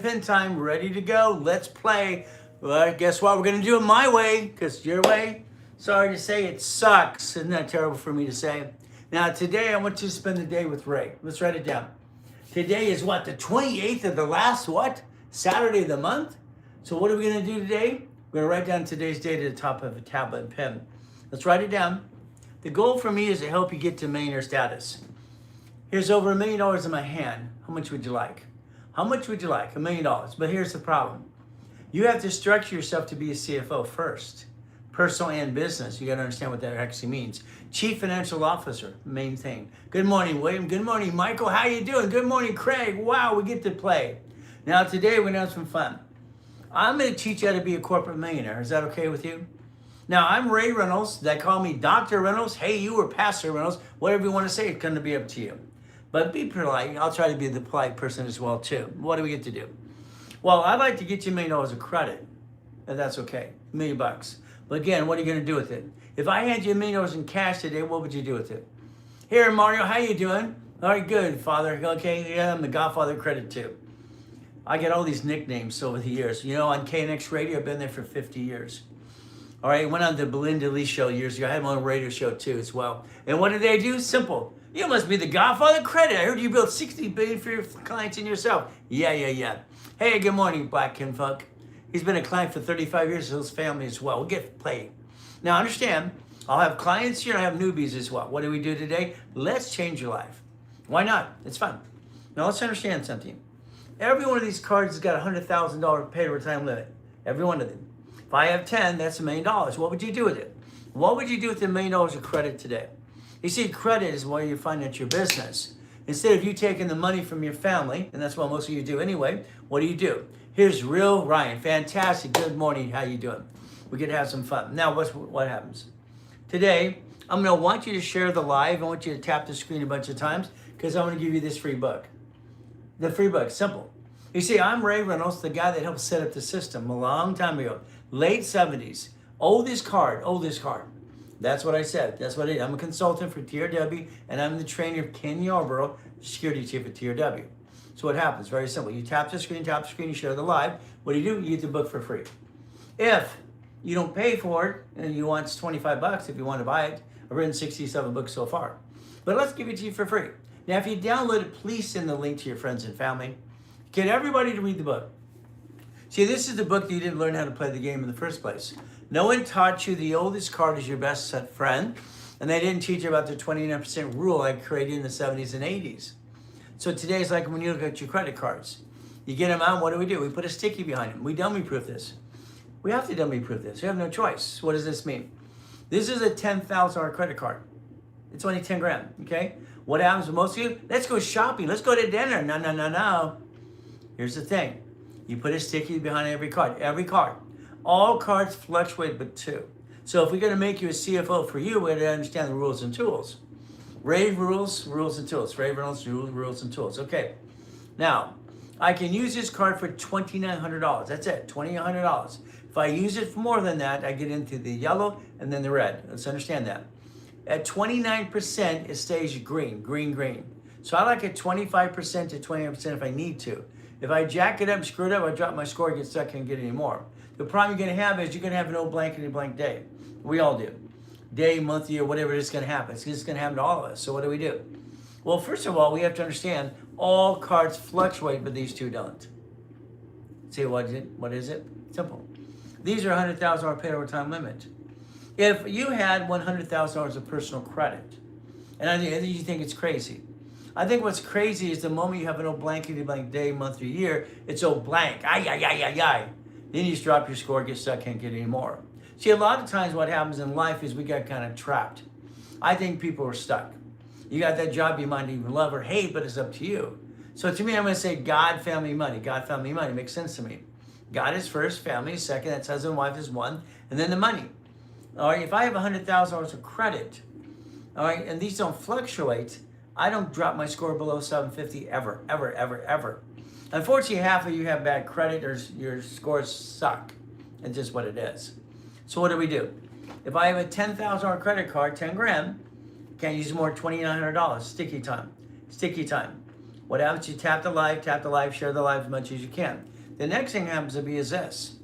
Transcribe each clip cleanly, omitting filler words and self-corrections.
pin time, ready to go. Let's play. Well, guess what? We're going to do it my way, because your way, sorry to say, it sucks. Isn't that terrible for me to say? Now, today, I want you to spend the day with Ray. Let's write it down. Today is what? The 28th of the last, what? Saturday of the month? So what are we going to do today? We're going to write down today's date at the top of a tablet and pen. Let's write it down. The goal for me is to help you get to millionaire status. Here's over $1 million in my hand. How much would you like? How much would you like? $1 million. But here's the problem. You have to structure yourself to be a CFO first. Personal and business. You got to understand what that actually means. Chief Financial Officer, main thing. Good morning, William. Good morning, Michael. How you doing? Good morning, Craig. Wow, we get to play. Now today we're going to have some fun. I'm going to teach you how to be a corporate millionaire. Is that okay with you? Now, I'm Ray Reynolds. They call me Dr. Reynolds. Hey, you or Pastor Reynolds. Whatever you want to say, it's going to be up to you. But be polite. I'll try to be the polite person as well, too. What do we get to do? Well, I'd like to get you $1 million of credit, if that's okay. $1 million bucks. But again, what are you going to do with it? If I hand you $1 million in cash today, what would you do with it? Here, Mario, how you doing? All right, good, Father. Okay, yeah, I'm the Godfather of credit, too. I get all these nicknames over the years. You know, on KNX Radio, I've been there for 50 years. All right, went on the Belinda Lee show years ago. I had my own radio show too as well. And what did they do? Simple. You must be the Godfather of credit. I heard you built $60 billion for your clients and yourself. Yeah. Hey, good morning, Black Kinfolk. He's been a client for 35 years, so his family as well. We'll get played. Now understand, I'll have clients here, I have newbies as well. What do we do today? Let's change your life. Why not? It's fun. Now let's understand something. Every one of these cards has got a $100,000 pay over time limit. Every one of them. If I have 10, that's $1 million. What would you do with it? What would you do with $1 million of credit today? You see, credit is where you finance your business. Instead of you taking the money from your family, and that's what most of you do anyway, what do? Here's real Ryan. Fantastic. Good morning. How you doing? We get to have some fun. Now, what happens? Today, I'm going to want you to share the live. I want you to tap the screen a bunch of times because I'm going to give you this free book. The free book, simple. You see, I'm Ray Reynolds, the guy that helped set up the system a long time ago. Late 70s. Oldest card. That's what I said. That's what I did. I'm a consultant for TRW, and I'm the trainer of Ken Yarborough, security chief at TRW. So what happens? Very simple. You tap the screen, you share the live. What do? You get the book for free. If you don't pay for it, and you want $25 if you want to buy it, I've written 67 books so far. But let's give it to you for free. Now, if you download it, please send the link to your friends and family. Get everybody to read the book. See, this is the book that you didn't learn how to play the game in the first place. No one taught you the oldest card is your best friend, and they didn't teach you about the 29% rule I created in the 70s and 80s. So today is like when you look at your credit cards. You get them out, what do? We put a sticky behind them. We dummy-proof this. We have to dummy-proof this. We have no choice. What does this mean? This is a $10,000 credit card. It's only 10 grand, okay? What happens with most of you? Let's go shopping. Let's go to dinner. No. Here's the thing. You put a sticky behind every card. All cards fluctuate but two. So if we're going to make you a CFO for you, we have to understand the rules and tools. Ray rules and tools. Ray Reynolds rules and tools. Okay. Now, I can use this card for $2,900. That's it, $2,900. If I use it for more than that, I get into the yellow and then the red. Let's understand that. At 29%, it stays green. So I like it 25% to 20% if I need to. If I jack it up, screw it up, I drop my score, get stuck, can't get any more. The problem you're going to have is you're going to have an old blank day. We all do. Day, month, year, whatever it is going to happen. It's just going to happen to all of us. So what do? Well, first of all, we have to understand all cards fluctuate, but these two don't. See, what is it? Simple. These are $100,000 pay over time limit. If you had $100,000 of personal credit, and I think you think it's crazy. I think what's crazy is the moment you have an old blankety blank day, month, or year, it's old blank. Ay. Then you just drop your score, get stuck, can't get any more. See, a lot of times what happens in life is we got kind of trapped. I think people are stuck. You got that job you might even love or hate, but it's up to you. So to me, I'm going to say God, family, money. God, family, money. Makes sense to me. God is first, family is second, that's husband, wife is one, and then the money. All right, if I have $100,000 of credit, all right, and these don't fluctuate, I don't drop my score below 750 ever. Unfortunately, half of you have bad credit or your scores suck. It's just what it is. So what do? If I have a $10,000 credit card, 10 grand, can't use more than $2,900. Sticky time. What happens? You tap the live, share the live as much as you can. The next thing happens to be is this.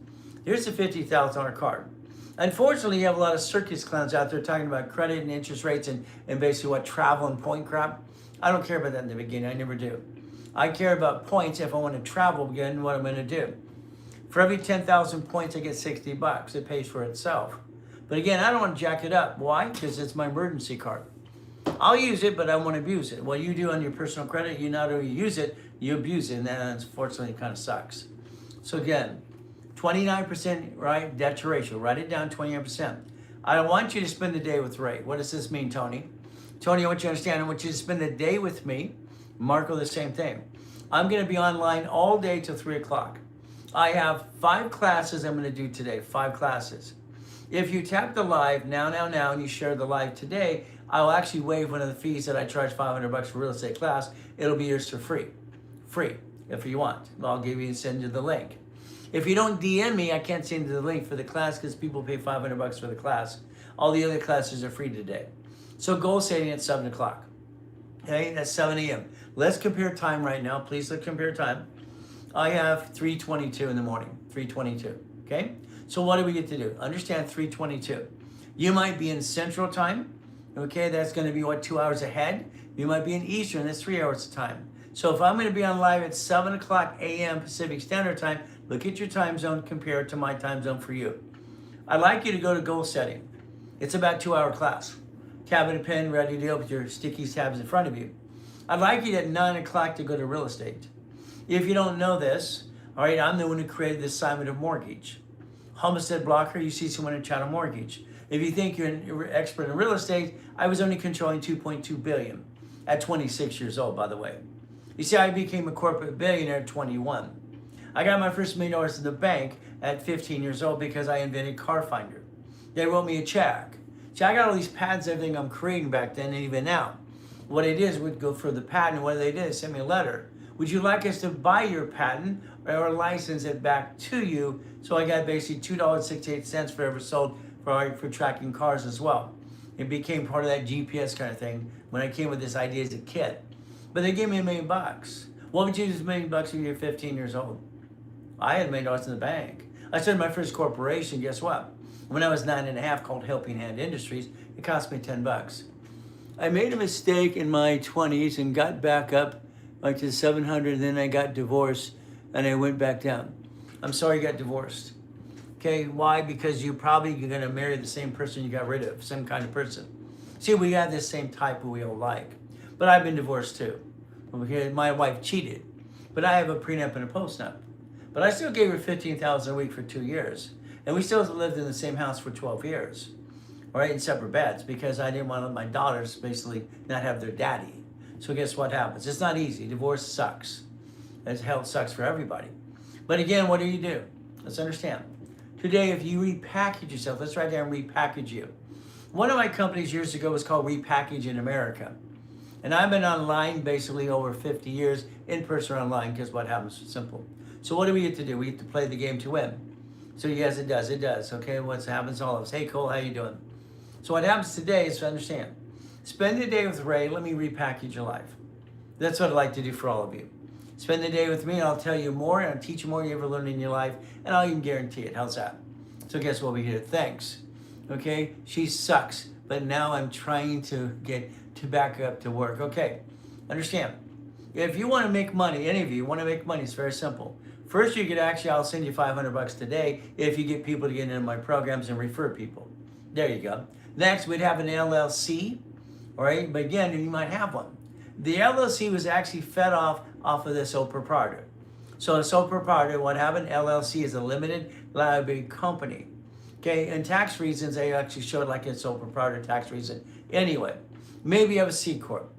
Here's a $50,000 card. Unfortunately, you have a lot of circus clowns out there talking about credit and interest rates and basically what travel and point crap. I don't care about that in the beginning. I never do. I care about points if I want to travel again, what I'm going to do. For every 10,000 points, I get $60. It pays for itself. But again, I don't want to jack it up. Why? Because it's my emergency card. I'll use it, but I won't abuse it. What you do on your personal credit, you not only use it, you abuse it, and that unfortunately kind of sucks. So again, 29%, right, debt to ratio. Write it down, 29%. I want you to spend the day with Ray. What does this mean, Tony? Tony, I want you to understand, I want you to spend the day with me. Marco, the same thing. I'm going to be online all day till 3 o'clock. I have 5 classes I'm going to do today, 5 classes. If you tap the live now, and you share the live today, I'll actually waive one of the fees that I charge $500 for real estate class. It'll be yours for free. Free, if you want. I'll give you and send you the link. If you don't DM me, I can't send you the link for the class because people pay $500 for the class. All the other classes are free today. So goal setting at 7 o'clock. Okay, that's 7 a.m. Let's compare time right now. Please let's compare time. I have 3:22 in the morning, 3:22, okay? So what do we get to do? Understand 3:22. You might be in Central Time, okay? That's gonna be, 2 hours ahead? You might be in Eastern, that's 3 hours of time. So if I'm gonna be on live at 7 o'clock a.m. Pacific Standard Time, look at your time zone, compare it to my time zone for you. I'd like you to go to goal setting. It's about a 2-hour class. Tab and a pen, ready to go with your sticky tabs in front of you. I'd like you at 9 o'clock to go to real estate. If you don't know this, all right, I'm the one who created the assignment of mortgage. Homestead blocker, you see someone in chattel mortgage. If you think you're an expert in real estate, I was only controlling $2.2 billion at 26 years old, by the way. You see, I became a corporate billionaire at 21. I got my first $1 million in the bank at 15 years old because I invented Car Finder. They wrote me a check. See, I got all these patents, everything I'm creating back then and even now. What I did is would go for the patent. What they did is send me a letter. Would you like us to buy your patent or license it back to you? So I got basically $2.68 for every sold for tracking cars as well. It became part of that GPS kind of thing when I came with this idea as a kid. But they gave me $1 million. What would you use $1 million when you're 15 years old? I had $1 million in the bank. I started my first corporation, guess what? When I was 9.5, called Helping Hand Industries, it cost me $10. I made a mistake in my 20s and got back up like to 700, and then I got divorced and I went back down. I'm sorry you got divorced. Okay, why? Because you're probably gonna marry the same person you got rid of, some kind of person. See, we got this same type who we all like. But I've been divorced too. Okay, my wife cheated, but I have a prenup and a postnup. But I still gave her $15,000 a week for 2 years. And we still lived in the same house for 12 years. All right, in separate beds, because I didn't want to let my daughters basically not have their daddy. So guess what happens? It's not easy. Divorce sucks. As hell, sucks for everybody. But again, what do? Let's understand. Today, if you repackage yourself, let's write down repackage you. One of my companies years ago was called Repackage in America. And I've been online basically over 50 years, in person or online, because what happens is simple. So what do we get to do? We get to play the game to win. So yes, it does. Okay, what happens to all of us? Hey, Cole, how you doing? So what happens today is to understand. Spend the day with Ray. Let me repackage your life. That's what I'd like to do for all of you. Spend the day with me and I'll tell you more and I'll teach you more you ever learned in your life and I'll even guarantee it. How's that? So guess what we did? Thanks. Okay, she sucks, but now I'm trying to get to back up to work. Okay, understand. If you want to make money, any of you want to make money, it's very simple. First, you could I'll send you $500 today if you get people to get into my programs and refer people. There you go. Next, we'd have an LLC, all right? But again, you might have one. The LLC was actually fed off of the sole proprietor. So a sole proprietor, what happened? LLC is a limited liability company. Okay, and tax reasons, they actually showed like a sole proprietor tax reason. Anyway, maybe you have a C Corp,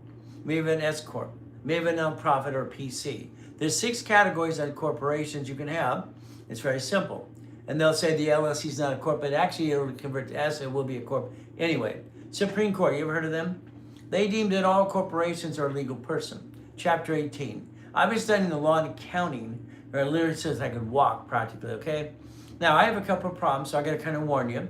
maybe an S Corp, maybe a nonprofit or PC. There's 6 categories of corporations you can have. It's very simple. And they'll say the LLC is not a corp, but actually it'll convert to S, it will be a corp. Anyway, Supreme Court, you ever heard of them? They deemed that all corporations are a legal person. Chapter 18. I've been studying the law and accounting, or it literally says I could walk practically, okay? Now, I have a couple of problems, so I gotta kind of warn you.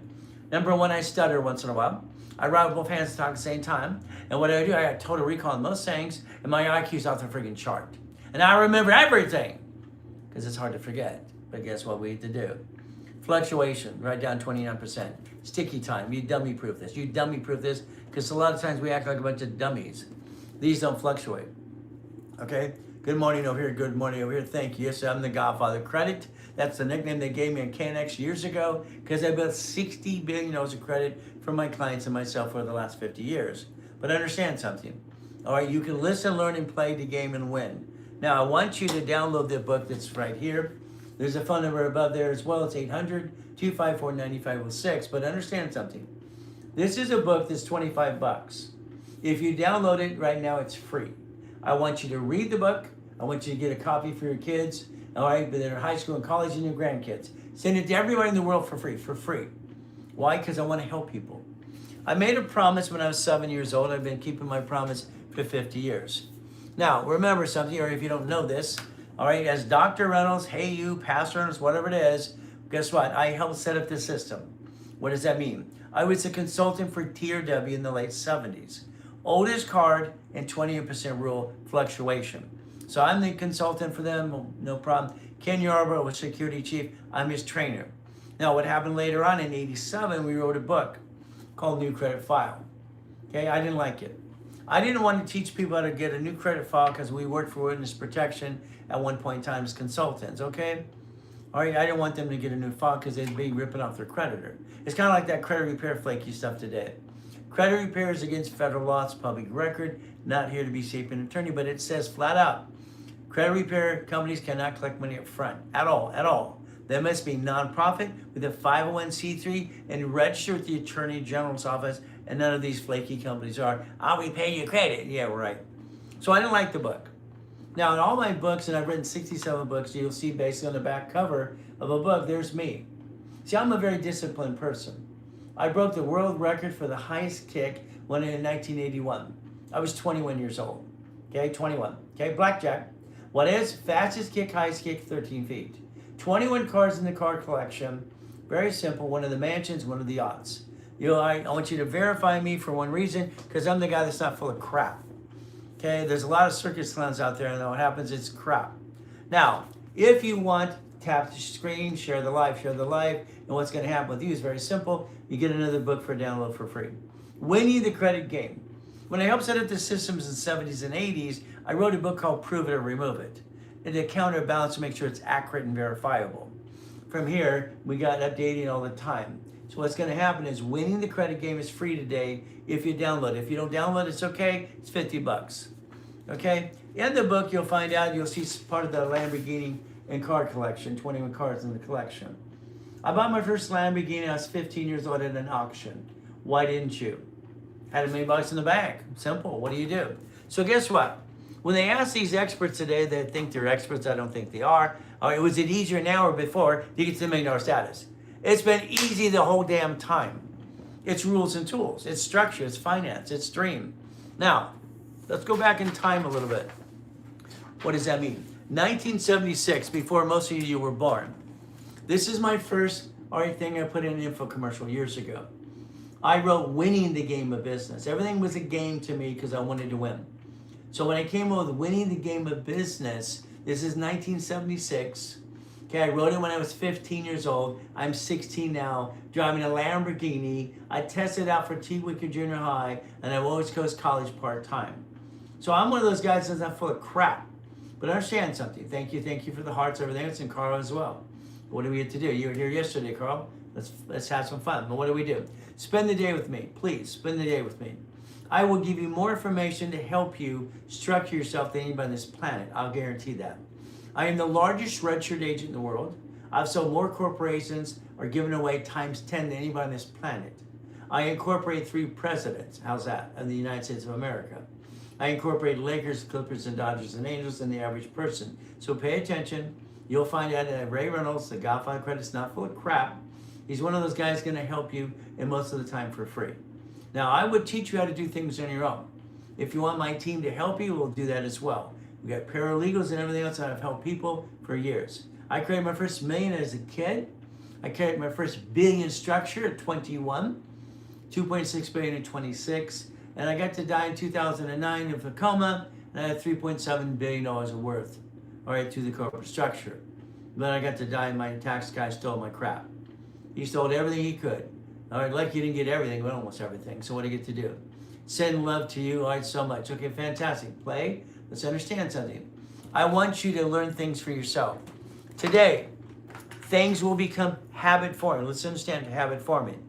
Number one, I stutter once in a while. I write with both hands and talk at the same time. And what I do, I got total recall on most things, and my IQ's off the freaking chart. And I remember everything, because it's hard to forget. But guess what we need to do? Fluctuation, right down 29%. Sticky time, you dummy proof this. You dummy proof this, because a lot of times we act like a bunch of dummies. These don't fluctuate. Okay? Good morning over here, good morning over here. Thank you. Yes, I'm the Godfather of Credit. That's the nickname they gave me in KNX years ago, because I built $60 billion of credit for my clients and myself for the last 50 years. But understand something. All right, you can listen, learn, and play the game and win. Now, I want you to download the book that's right here. There's a phone number above there as well. It's 800-254-9506. But understand something. This is a book that's 25 bucks. If you download it right now, it's free. I want you to read the book. I want you to get a copy for your kids, all right, but they're in high school and college and your grandkids. Send it to everybody in the world for free. Why? Because I want to help people. I made a promise when I was 7 years old. I've been keeping my promise for 50 years. Now, remember something, or if you don't know this, all right, as Dr. Reynolds, hey you, Pastor Reynolds, whatever it is, guess what? I helped set up the system. What does that mean? I was a consultant for TRW in the late 70s. Oldest card and 20% rule fluctuation. So I'm the consultant for them, no problem. Ken Yarbrough was security chief. I'm his trainer. Now, what happened later on in 87, we wrote a book called New Credit File. Okay, I didn't like it. I didn't want to teach people how to get a new credit file because we worked for witness protection at one point in time as consultants, okay? All right, I didn't want them to get a new file because they'd be ripping off their creditor. It's kind of like that credit repair flaky stuff today. Credit repair is against federal law. It's public record. Not here to be shaping an attorney, but it says flat out, credit repair companies cannot collect money up front at all. They must be nonprofit with a 501c3 and register with the Attorney General's office, and none of these flaky companies are. I'll repay your credit. Yeah, right. So I didn't like the book. Now, in all my books, and I've written 67 books, you'll see basically on the back cover of a book, there's me. See, I'm a very disciplined person. I broke the world record for the highest kick when in 1981. I was 21 years old. Okay, 21. Okay, blackjack. What is fastest kick, highest kick, 13 feet. 21 cards in the card collection. Very simple. One of the mansions, one of the odds. I want you to verify me for one reason, because I'm the guy that's not full of crap. Okay, there's a lot of circus clowns out there, and what happens, it's crap. Now, if you want, tap the screen, share the live, and what's going to happen with you is very simple. You get another book for download for free. Winning the Credit Game. When I helped set up the systems in the 70s and 80s, I wrote a book called Prove It or Remove It. And to counterbalance to make sure it's accurate and verifiable. From here, we got updating all the time. So what's going to happen is Winning the Credit Game is free today if you download it. If you don't download it, it's okay. It's 50 bucks. Okay? In the book, you'll find out, you'll see part of the Lamborghini and card collection, 21 cards in the collection. I bought my first Lamborghini, I was 15 years old at an auction. Why didn't you? Had $1 million in the bank. Simple. What do you do? So guess what? When they ask these experts today, they think they're experts. I don't think they are. Was it easier now or before to get to the $1 million status? It's been easy the whole damn time. It's rules and tools. It's structure. It's finance. It's dream. Now, let's go back in time a little bit. What does that mean? 1976, before most of you were born. This is my first thing I put in an info commercial years ago. I wrote Winning the Game of Business. Everything was a game to me because I wanted to win. So when I came up with Winning the Game of Business, this is 1976. Okay, I wrote it when I was 15 years old. I'm 16 now, driving a Lamborghini. I tested out for T-Wicker Junior High, and I always Coast College part-time. So I'm one of those guys that's not full of crap. But understand something. Thank you for the hearts, everything. It's in Carl as well. What do we get to do? You were here yesterday, Carl. Let's have some fun. But what do we do? Spend the day with me. Please, spend the day with me. I will give you more information to help you structure yourself than anybody on this planet. I'll guarantee that. I am the largest registered agent in the world. I've sold more corporations or given away times 10 than anybody on this planet. I incorporate 3 presidents. How's that? Of the United States of America. I incorporate Lakers, Clippers, and Dodgers, and Angels than the average person. So pay attention. You'll find out that Ray Reynolds, the Godfather of Credit's not full of crap. He's one of those guys going to help you, and most of the time for free. Now, I would teach you how to do things on your own. If you want my team to help you, we'll do that as well. We got paralegals and everything else, and I've helped people for years. I created my first $1 million as a kid. I created my first $1 billion structure at 21. 2.6 billion in 26, and I got to die in 2009 of a coma, and I had $3.7 billion of worth, all right, to the corporate structure. Then I got to die, and my tax guy stole my crap. He stole everything he could. All right, lucky you didn't get everything, but almost everything. So what do you get to do? Send love to you, all right, so much. Okay, fantastic. Play. Let's understand something. I want you to learn things for yourself. Today, things will become habit forming. Let's understand habit forming.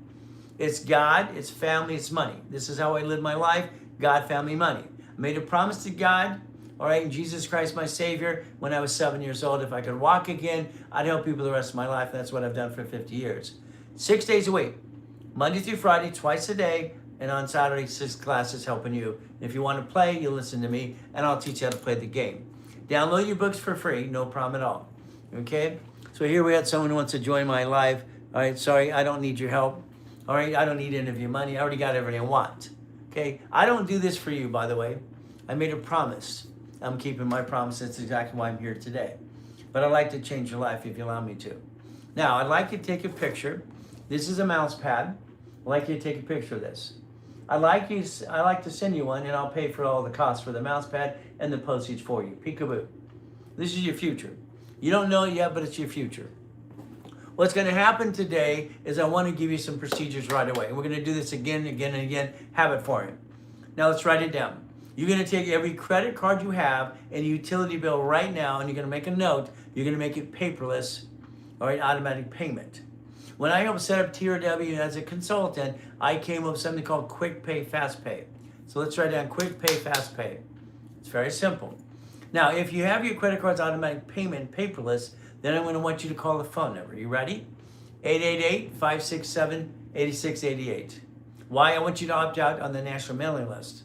It's God, it's family, it's money. This is how I live my life. God, family, money. I made a promise to God, all right, Jesus Christ, my Savior, when I was 7 years old. If I could walk again, I'd help people the rest of my life. That's what I've done for 50 years. 6 days a week, Monday through Friday, twice a day, and on Saturday, 6 classes helping you. If you want to play, you listen to me, and I'll teach you how to play the game. Download your books for free, no problem at all. Okay? So here we had someone who wants to join my live. All right, sorry, I don't need your help. All right, I don't need any of your money. I already got everything I want. Okay? I don't do this for you, by the way. I made a promise. I'm keeping my promise. That's exactly why I'm here today. But I'd like to change your life if you allow me to. Now, I'd like you to take a picture. This is a mouse pad. I'd like you to take a picture of this. I'd like to send you one, and I'll pay for all the costs for the mouse pad and the postage for you. Peekaboo. This is your future. You don't know it yet, but it's your future. What's going to happen today is I want to give you some procedures right away. We're going to do this again and again and again, habit forming. Now let's write it down. You're going to take every credit card you have and utility bill right now, and you're going to make a note. You're going to make it paperless, all right, automatic payment. When I helped set up TRW as a consultant, I came up with something called Quick Pay, Fast Pay. So let's write down Quick Pay, Fast Pay. It's very simple. Now, if you have your credit card's automatic payment paperless, then I'm going to want you to call the phone number. You ready? 888-567-8688. Why? I want you to opt out on the national mailing list.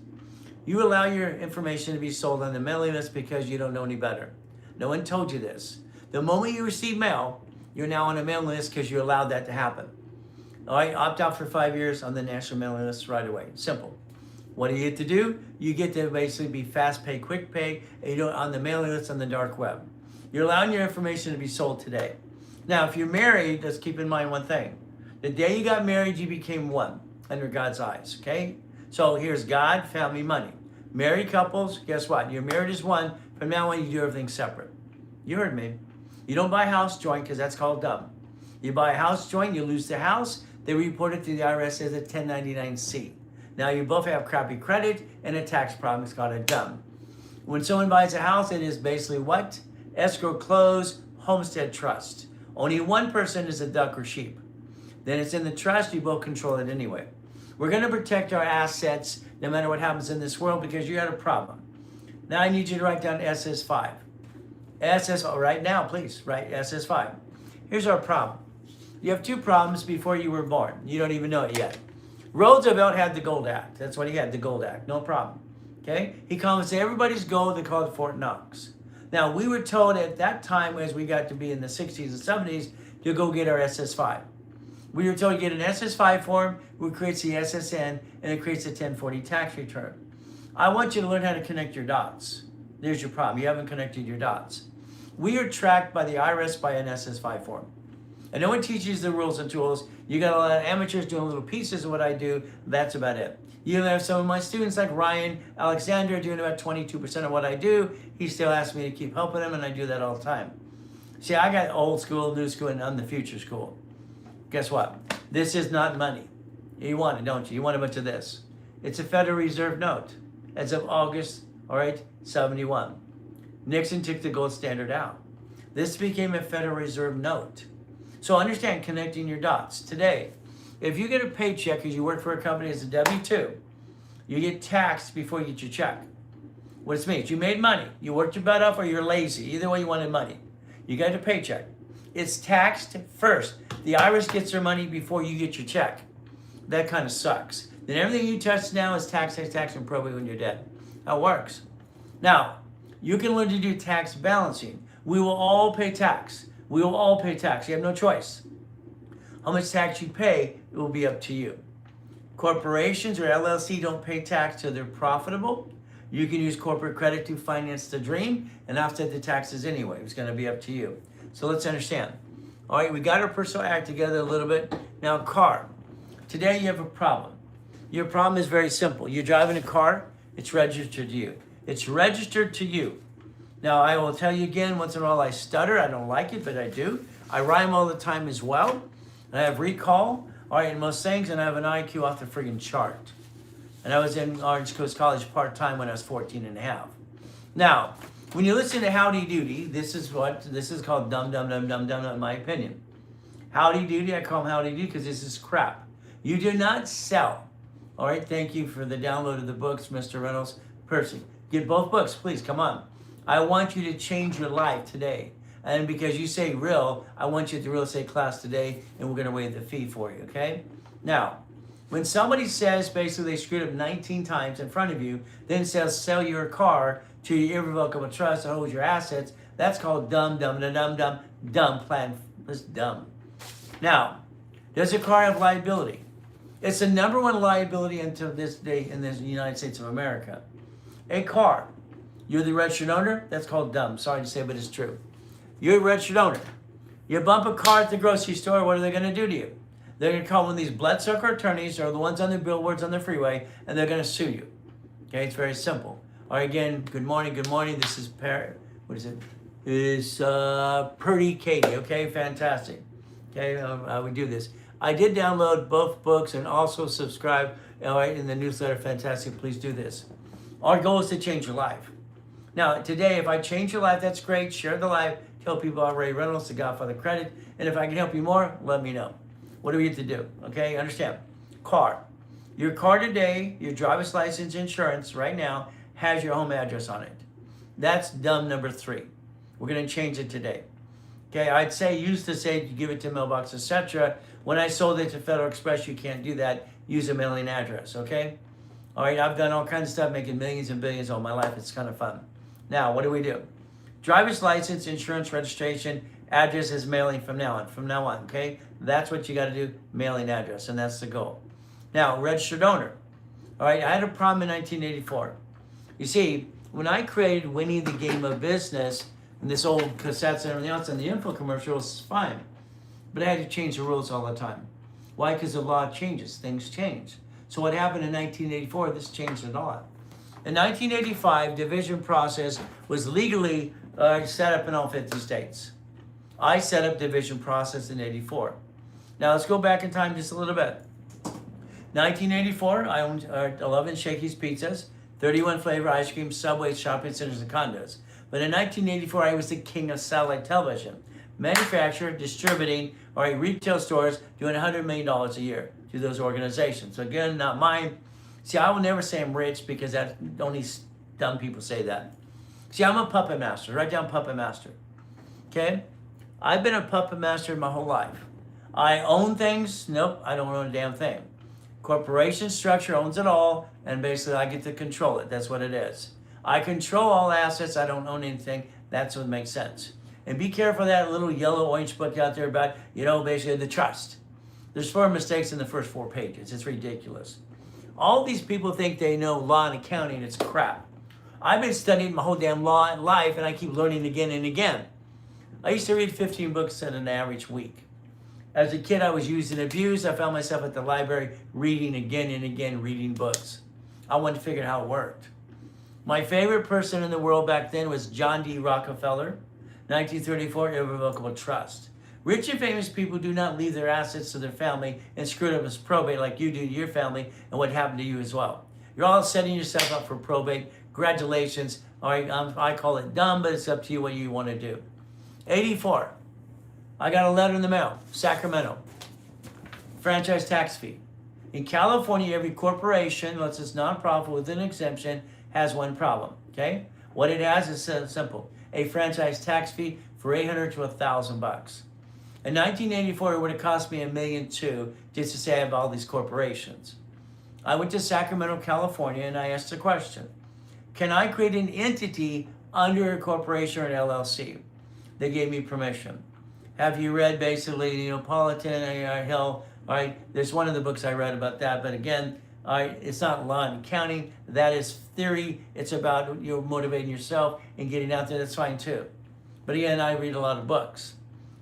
You allow your information to be sold on the mailing list because you don't know any better. No one told you this. The moment you receive mail, you're now on a mailing list because you allowed that to happen. All right, opt out for 5 years on the national mailing list right away. Simple. What do you get to do? You get to basically be fast pay, quick pay, and you do it on the mailing list on the dark web. You're allowing your information to be sold today. Now, if you're married, let's keep in mind one thing. The day you got married, you became one under God's eyes, okay? So here's God, family, money. Married couples, guess what? You're married as one. From now on, you do everything separate. You heard me. You don't buy a house joint because that's called dumb. You buy a house joint, you lose the house, they report it to the IRS as a 1099-C. Now you both have crappy credit and a tax problem. It's called a dumb. When someone buys a house, it is basically what? Escrow closed, homestead trust. Only one person is a duck or sheep. Then it's in the trust, you both control it anyway. We're going to protect our assets no matter what happens in this world because you had a problem. Now I need you to write down SS5. SS5, right now, please, write SS5. Here's our problem. You have 2 problems before you were born. You don't even know it yet. Roosevelt had the Gold Act. That's what he had, the Gold Act. No problem. Okay? He called it everybody's gold. They called it Fort Knox. Now, we were told at that time, as we got to be in the 60s and 70s, to go get our SS5. We were told to get an SS5 form, which creates the SSN, and it creates a 1040 tax return. I want you to learn how to connect your dots. There's your problem. You haven't connected your dots. We are tracked by the IRS by an SS5 form. And no one teaches the rules and tools. You got a lot of amateurs doing little pieces of what I do. That's about it. You have some of my students like Ryan Alexander doing about 22% of what I do. He still asks me to keep helping him, and I do that all the time. See, I got old school, new school, and I'm the future school. Guess what? This is not money. You want it, don't you? You want a bunch of this. It's a Federal Reserve note. As of August, all right, 71. Nixon took the gold standard out. This became a Federal Reserve note. So understand connecting your dots. Today, if you get a paycheck because you work for a company as a W-2, you get taxed before you get your check. What it means, you made money. You worked your butt off or you're lazy. Either way, you wanted money. You got a paycheck. It's taxed first. The IRS gets their money before you get your check. That kind of sucks. Then everything you touch now is tax, and probably when you're dead. That works. Now, you can learn to do tax balancing. We will all pay tax. We will all pay tax. You have no choice. How much tax you pay, it will be up to you. Corporations or LLC don't pay tax till they're profitable. You can use corporate credit to finance the dream and offset the taxes anyway. It's going to be up to you. So let's understand. All right, we got our personal act together a little bit. Now, car. Today you have a problem. Your problem is very simple. You're driving a car, it's registered to you. It's registered to you. Now, I will tell you again, once in a while I stutter. I don't like it, but I do. I rhyme all the time as well. And I have recall, all right, in most things, and I have an IQ off the friggin' chart. And I was in Orange Coast College part-time when I was 14 and a half. Now, when you listen to Howdy Doody, this is called dumb, in my opinion. Howdy Doody, I call him Howdy Doody because this is crap. You do not sell. All right, thank you for the download of the books, Mr. Reynolds. Percy, get both books, please, come on. I want you to change your life today. And because you say real, I want you at the real estate class today, and we're going to waive the fee for you, okay? Now, when somebody says basically they screwed up 19 times in front of you, then says sell your car to your irrevocable trust and hold your assets, that's called dumb plan. That's dumb. Now, does a car have liability? It's the number one liability until this day in the United States of America. A car. You're the registered owner? That's called dumb. Sorry to say, but it's true. You're a registered owner. You bump a car at the grocery store, what are they going to do to you? They're going to call one of these bloodsucker attorneys or the ones on the billboards on the freeway, and they're going to sue you. Okay, it's very simple. All right, again, good morning. This is Pretty Katie. Okay, fantastic. Okay, we do this. I did download both books and also subscribe, all right, in the newsletter. Fantastic. Please do this. Our goal is to change your life. Now, today, if I change your life, that's great. Share the life. Tell people about Ray Reynolds, the Godfather Credit. And if I can help you more, let me know. What do we have to do? Okay, understand. Car. Your car today, your driver's license, insurance, right now, has your home address on it. That's dumb number 3. We're going to change it today. Okay, I'd say, used to say, you give it to mailbox, etc. When I sold it to Federal Express, you can't do that. Use a mailing address, okay? All right, I've done all kinds of stuff, making millions and billions all my life. It's kind of fun. Now, what do? Driver's license, insurance, registration, address is mailing from now on, okay? That's what you got to do, mailing address, and that's the goal. Now, registered owner. All right, I had a problem in 1984. You see, when I created Winning the Game of Business, and this old cassettes and everything else, and the info commercials, fine. But I had to change the rules all the time. Why? Because the law changes, things change. So what happened in 1984, this changed it all. In 1985, division process was legally set up in all 50 states. I set up division process in 84. Now let's go back in time just a little bit. 1984, I owned 11 Shakey's Pizzas, 31 flavor ice cream, Subway, shopping centers, and condos. But in 1984, I was the king of satellite television. Manufacturer, distributing, or retail stores doing $100 million a year to those organizations. So again, not mine. See, I will never say I'm rich because that only dumb people say that. See, I'm a puppet master. Write down puppet master. Okay? I've been a puppet master my whole life. I own things. Nope, I don't own a damn thing. Corporation structure owns it all, and basically I get to control it. That's what it is. I control all assets. I don't own anything. That's what makes sense. And be careful of that little yellow orange book out there about, basically the trust. There's 4 mistakes in the first 4 pages. It's ridiculous. All these people think they know law and accounting. It's crap. I've been studying my whole damn law and life, and I keep learning again and again. I used to read 15 books in an average week. As a kid, I was used and abused. I found myself at the library reading again and again, reading books. I wanted to figure out how it worked. My favorite person in the world back then was John D. Rockefeller, 1934, irrevocable trust. Rich and famous people do not leave their assets to their family and screw it up as probate like you do to your family and what happened to you as well. You're all setting yourself up for probate. Congratulations. All right, I call it dumb, but it's up to you what you want to do. 84. I got a letter in the mail, Sacramento. Franchise tax fee. In California, every corporation, unless it's nonprofit with an exemption, has one problem, okay? What it has is simple. A franchise tax fee for $800 to $1,000. In 1984, it would have cost me $1.2 million just to say I have all these corporations. I went to Sacramento, California, and I asked the question, can I create an entity under a corporation or an LLC? They gave me permission. Have you read basically, Neapolitan, Hill? All right, there's one of the books I read about that, but again, all right, it's not law and accounting. That is theory. It's about motivating yourself and getting out there. That's fine too. But again, I read a lot of books.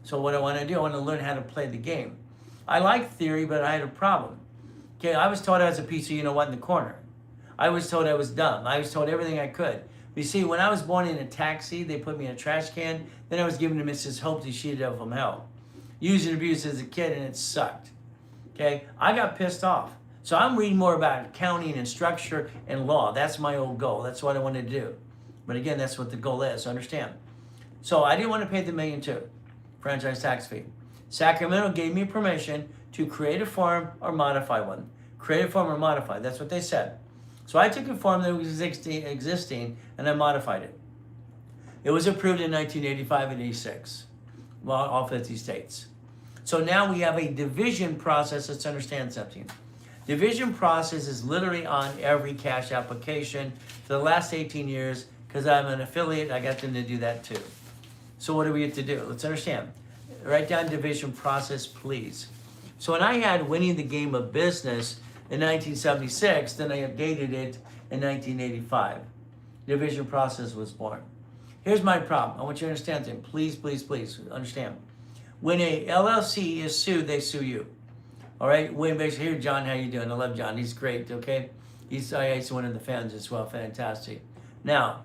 So what I want to do, I want to learn how to play the game. I like theory, but I had a problem. Okay, I was told I was a piece of you-know-what in the corner. I was told I was dumb. I was told everything I could. You see, when I was born in a taxi, they put me in a trash can. Then I was given to Mrs. Hope to shoot devil from hell. Used and abused as a kid, and it sucked. Okay, I got pissed off. So I'm reading more about accounting and structure and law. That's my old goal. That's what I want to do. But again, that's what the goal is. Understand? So I didn't want to pay the $1.2 million franchise tax fee. Sacramento gave me permission to create a form or modify one. Create a form or modify. That's what they said. So I took a form that was existing and I modified it. It was approved in 1985 and 86. Well, all 50 states. So now we have a division process. Let's understand something. Division process is literally on every cash application for the last 18 years. Because I'm an affiliate, I got them to do that too. So what do we have to do? Let's understand. Write down division process, please. So when I had winning the game of business in 1976, then I updated it in 1985. Division process was born. Here's my problem. I want you to understand something. Please, please, please understand. When a LLC is sued, they sue you. All right? When basically, here, John, how you doing? I love John. He's great, okay? I used to one of the fans as well. Fantastic. Now,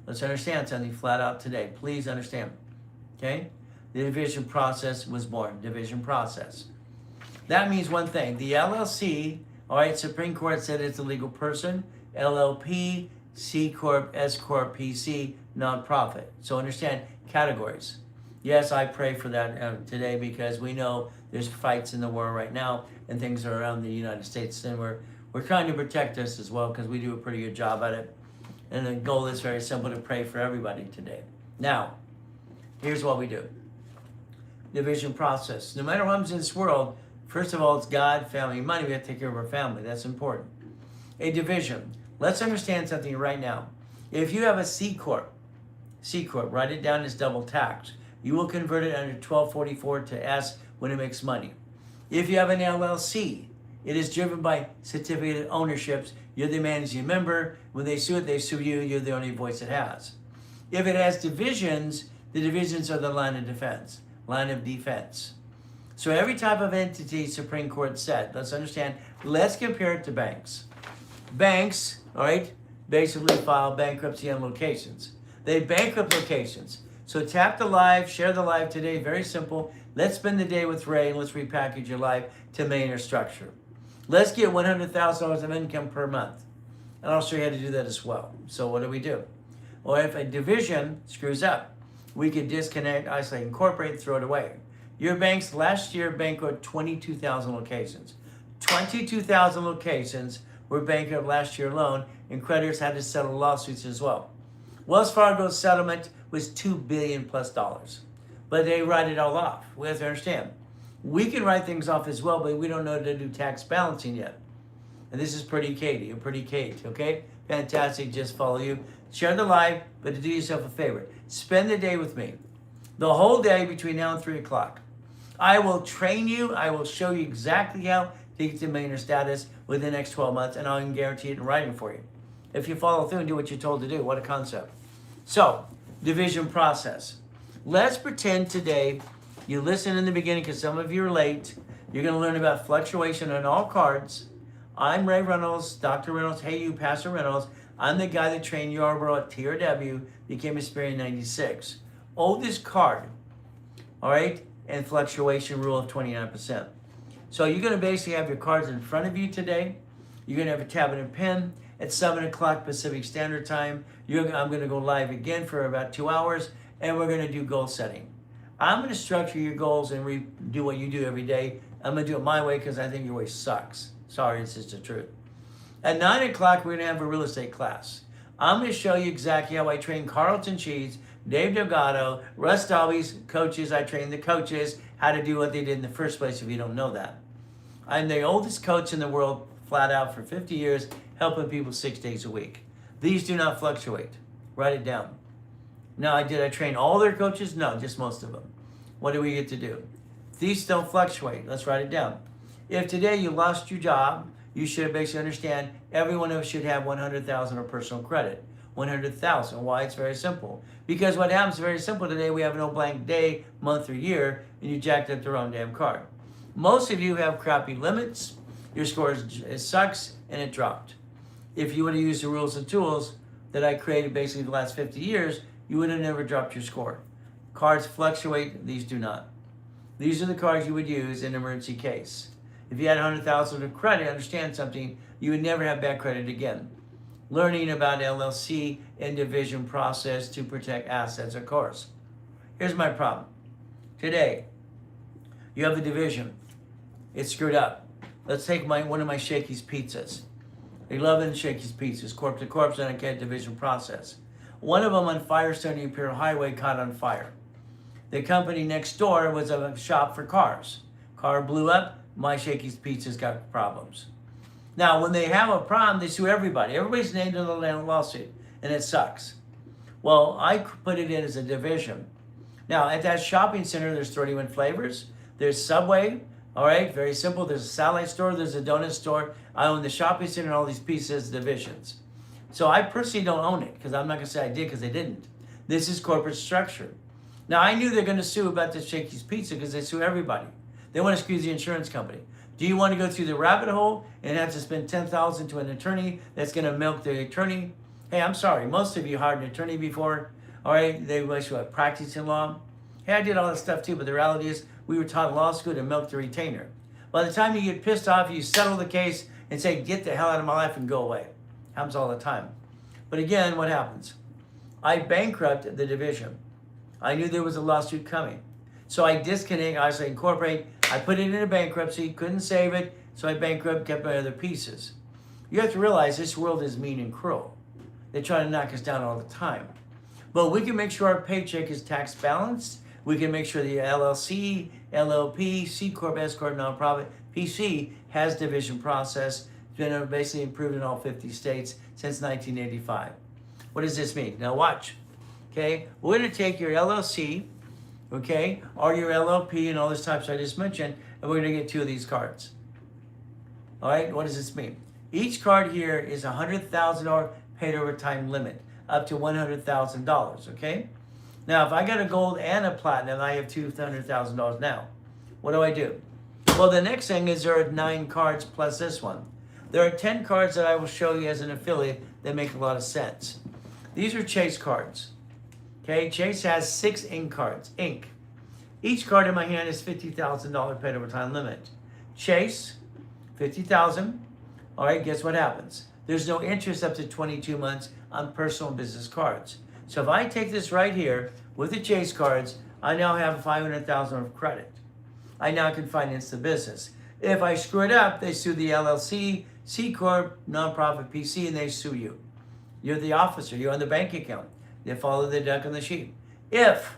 let's understand something flat out today. Please understand. Okay? The division process was born. Division process. That means one thing. The LLC, all right, Supreme Court said it's a legal person. LLP, C Corp, S Corp, PC, nonprofit. So understand categories. Yes, I pray for that today because we know there's fights in the world right now and things are around the United States, and we're trying to protect us as well because we do a pretty good job at it. And the goal is very simple, to pray for everybody today. Now, here's what we do. Division process. No matter what happens in this world, first of all, it's God, family, money. We have to take care of our family. That's important. A division. Let's understand something right now. If you have a C Corp, write it down as double tax. You will convert it under 1244 to S when it makes money. If you have an LLC, it is driven by certificate of ownerships. You're the managing member. When they sue it, they sue you. You're the only voice it has. If it has divisions, the divisions are the line of defense. So every type of entity, Supreme Court said, let's understand, let's compare it to banks. Banks, all right, basically file bankruptcy on locations. They bankrupt locations. So tap the live, share the live today, very simple. Let's spend the day with Ray and let's repackage your life to millionaire structure. Let's get $100,000 of income per month. And I'll show you how to do that as well. So what do? Or if a division screws up, we could disconnect, isolate, incorporate, throw it away. Your banks last year bankrupt 22,000 locations. 22,000 locations were bankrupt last year alone, and creditors had to settle lawsuits as well. Wells Fargo's settlement was $2 billion plus. But they write it all off. We have to understand. We can write things off as well, but we don't know how to do tax balancing yet. And this is Pretty Katie, Kate, okay? Fantastic, just follow you. Share the live, but to do yourself a favor, spend the day with me. The whole day between now and 3 o'clock. I will train you. I will show you exactly how to get to millionaire status within the next 12 months, and I'll guarantee it in writing for you. If you follow through and do what you're told to do, what a concept. So, division process. Let's pretend today you listen in the beginning because some of you are late. You're going to learn about fluctuation on all cards. I'm Ray Reynolds, Dr. Reynolds. Hey, you, Pastor Reynolds. I'm the guy that trained Yarborough at TRW, became a Spirit in 96. Oldest card, all right, and fluctuation rule of 29%. So you're going to basically have your cards in front of you today. You're going to have a tablet and pen. At 7 o'clock Pacific Standard Time, I'm going to go live again for about 2 hours, and we're going to do goal setting. I'm going to structure your goals and do what you do every day. I'm going to do it my way because I think your way sucks. Sorry, it's just the truth. At 9 o'clock, we're going to have a real estate class. I'm going to show you exactly how I train Carlton Sheets, Dave Delgado, Russ Dalby's coaches. I train the coaches how to do what they did in the first place if you don't know that. I'm the oldest coach in the world, flat out, for 50 years, helping people 6 days a week. These do not fluctuate. Write it down. Now, did I train all their coaches? No, just most of them. What do we get to do? These don't fluctuate. Let's write it down. If today you lost your job, you should basically understand every one of us should have 100,000 of personal credit. 100,000. Why? It's very simple. Because what happens is very simple today. We have no blank day, month, or year, and you jacked up the wrong damn card. Most of you have crappy limits. your score it sucks and it dropped. If you would have used the rules and tools that I created basically the last 50 years, you would have never dropped your score. Cards fluctuate, these do not. These are the cards you would use in an emergency case. If you had 100,000 of credit, understand something, you would never have bad credit again. Learning about LLC and division process to protect assets, of course. Here's my problem. Today, you have a division. It's screwed up. Let's take one of my Shakey's pizzas. 11 Shakey's pizzas, corp to corpse, and I get division process. One of them on Firestone Imperial Highway caught on fire. The company next door was a shop for cars. Car blew up, my Shakey's pizzas got problems. Now, when they have a problem, they sue everybody. Everybody's named in the lawsuit, and it sucks. Well, I put it in as a division. Now, at that shopping center, there's 31 flavors. There's Subway, all right, very simple. There's a satellite store, there's a donut store. I own the shopping center and all these pieces, divisions. So I personally don't own it, because I'm not going to say I did, because they didn't. This is corporate structure. Now, I knew they're going to sue about the Shakey's Pizza, because they sue everybody. They want to squeeze the insurance company. Do you want to go through the rabbit hole and have to spend $10,000 to an attorney that's going to milk the attorney? Hey, I'm sorry. Most of you hired an attorney before. All right, they wish you had practice in law. Hey, I did all that stuff too, but the reality is we were taught in law school to milk the retainer. By the time you get pissed off, you settle the case and say, get the hell out of my life and go away. Happens all the time. But again, what happens? I bankrupted the division. I knew there was a lawsuit coming. So I disconnect, I say incorporate, I put it in a bankruptcy, couldn't save it, so I bankrupt, kept my other pieces. You have to realize this world is mean and cruel. They try to knock us down all the time. But we can make sure our paycheck is tax balanced. We can make sure the LLC, LLP, C Corp, S Corp, nonprofit, PC has division process. It's been basically improved in all 50 states since 1985. What does this mean? Now watch. Okay, we're going to take your LLC, okay, or your LLP and all these types I just mentioned, and we're going to get 2 of these cards. All right, what does this mean? Each card here is a $100,000 paid over time limit, up to $100,000, okay? Now, if I got a gold and a platinum, I have $200,000 now. What do? Well, the next thing is there are 9 cards plus this one. There are 10 cards that I will show you as an affiliate that make a lot of sense. These are Chase cards. Okay, Chase has 6 ink cards, ink. Each card in my hand is $50,000 paid over time limit. Chase, $50,000. All right, guess what happens? There's no interest up to 22 months on personal and business cards. So if I take this right here with the Chase cards, I now have $500,000 of credit. I now can finance the business. If I screw it up, they sue the LLC, C Corp, nonprofit, PC, and they sue you. You're the officer. You're on the bank account. They follow the duck and the sheep. If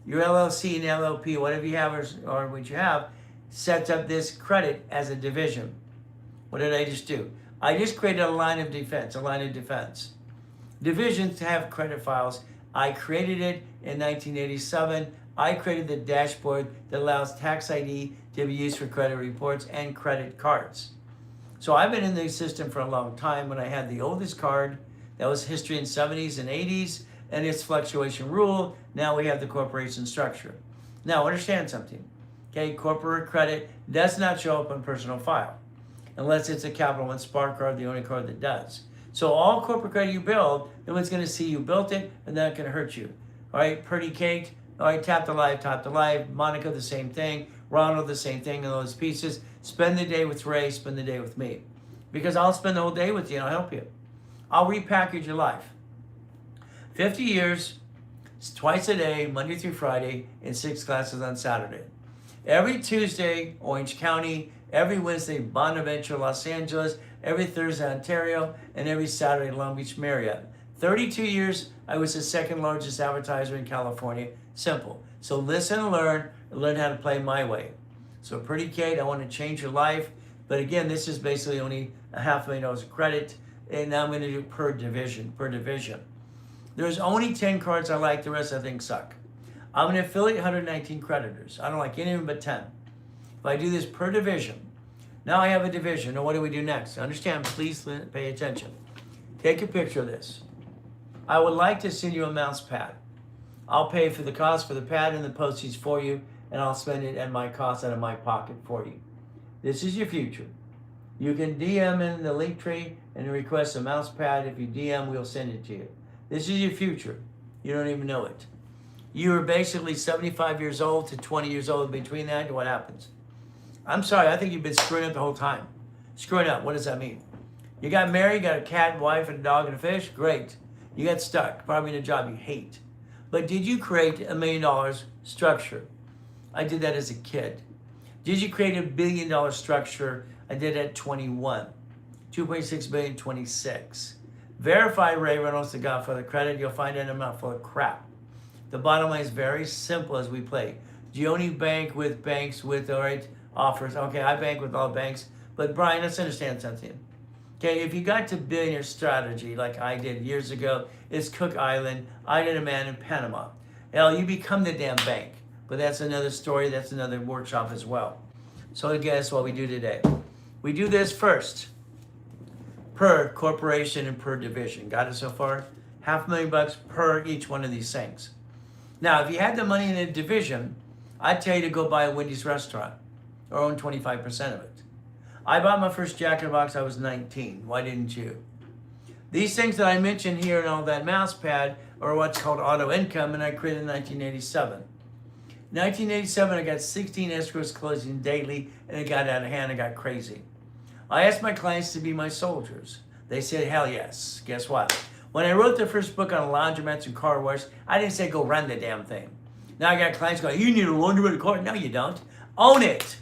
your LLC and LLP, whatever you have or what you have, sets up this credit as a division, what did I just do? I just created a line of defense, Divisions have credit files. I created it in 1987. I created the dashboard that allows tax ID to be used for credit reports and credit cards. So I've been in the system for a long time. When I had the oldest card, that was history in 70s and 80s, and its fluctuation rule. Now we have the corporation structure. Now understand something. Okay, corporate credit does not show up on personal file unless it's a Capital One Spark card, the only card that does. So all corporate credit you build, no one's going to see you built it, and that can hurt you. All right, Pretty Kate, all right, Tap to Live, Monica, the same thing, Ronald, the same thing, and those pieces. Spend the day with Ray, spend the day with me. Because I'll spend the whole day with you and I'll help you. I'll repackage your life. 50 years, twice a day, Monday through Friday, and 6 classes on Saturday. Every Tuesday, Orange County. Every Wednesday, Bonaventure, Los Angeles. Every Thursday, Ontario. And every Saturday, Long Beach, Marriott. 32 years, I was the 2nd largest advertiser in California. Simple. So listen and learn how to play my way. So Pretty Kate, I want to change your life. But again, this is basically only $500,000 of credit. And now I'm going to do per division. There's only 10 cards I like. The rest I think suck. I'm an affiliate, 119 creditors. I don't like any of them but 10. If I do this per division, now I have a division. Now what do we do next? Understand, please pay attention. Take a picture of this. I would like to send you a mouse pad. I'll pay for the cost for the pad and the postage for you, and I'll spend it at my cost out of my pocket for you. This is your future. You can DM in the link tree and request a mouse pad. If you DM, we'll send it to you. This is your future. You don't even know it. You are basically 75 years old to 20 years old. Between that, what happens? I'm sorry, I think you've been screwing up the whole time. Screwing up, what does that mean? You got married, got a cat, wife, and a dog, and a fish? Great. You got stuck, probably in a job you hate. But did you create $1 million structure? I did that as a kid. Did you create $1 billion structure? I did it at 21. 2.6 billion, 26. Verify Ray Reynolds, the Godfather Credit. You'll find an amount full of crap. The bottom line is very simple as we play. Do you only bank with banks with all right offers? Okay, I bank with all banks. But Brian, let's understand something. Okay, if you got to billionaire strategy like I did years ago, it's Cook Island. I did a man in Panama. Hell, you become the damn bank. But that's another story. That's another workshop as well. So guess what we do today? We do this first. Per corporation and per division. Got it so far? $500,000 per each one of these things. Now, if you had the money in a division, I'd tell you to go buy a Wendy's restaurant or own 25% of it. I bought my first Jack in the Box, I was 19. Why didn't you? These things that I mentioned here and all that mouse pad are what's called auto income, and I created in 1987. 1987, I got 16 escrows closing daily, and it got out of hand. I got crazy. I asked my clients to be my soldiers. They said, hell yes. Guess what? When I wrote the first book on laundromats and car wash, I didn't say go run the damn thing. Now I got clients going, you need a laundromat and car. No, you don't. Own it.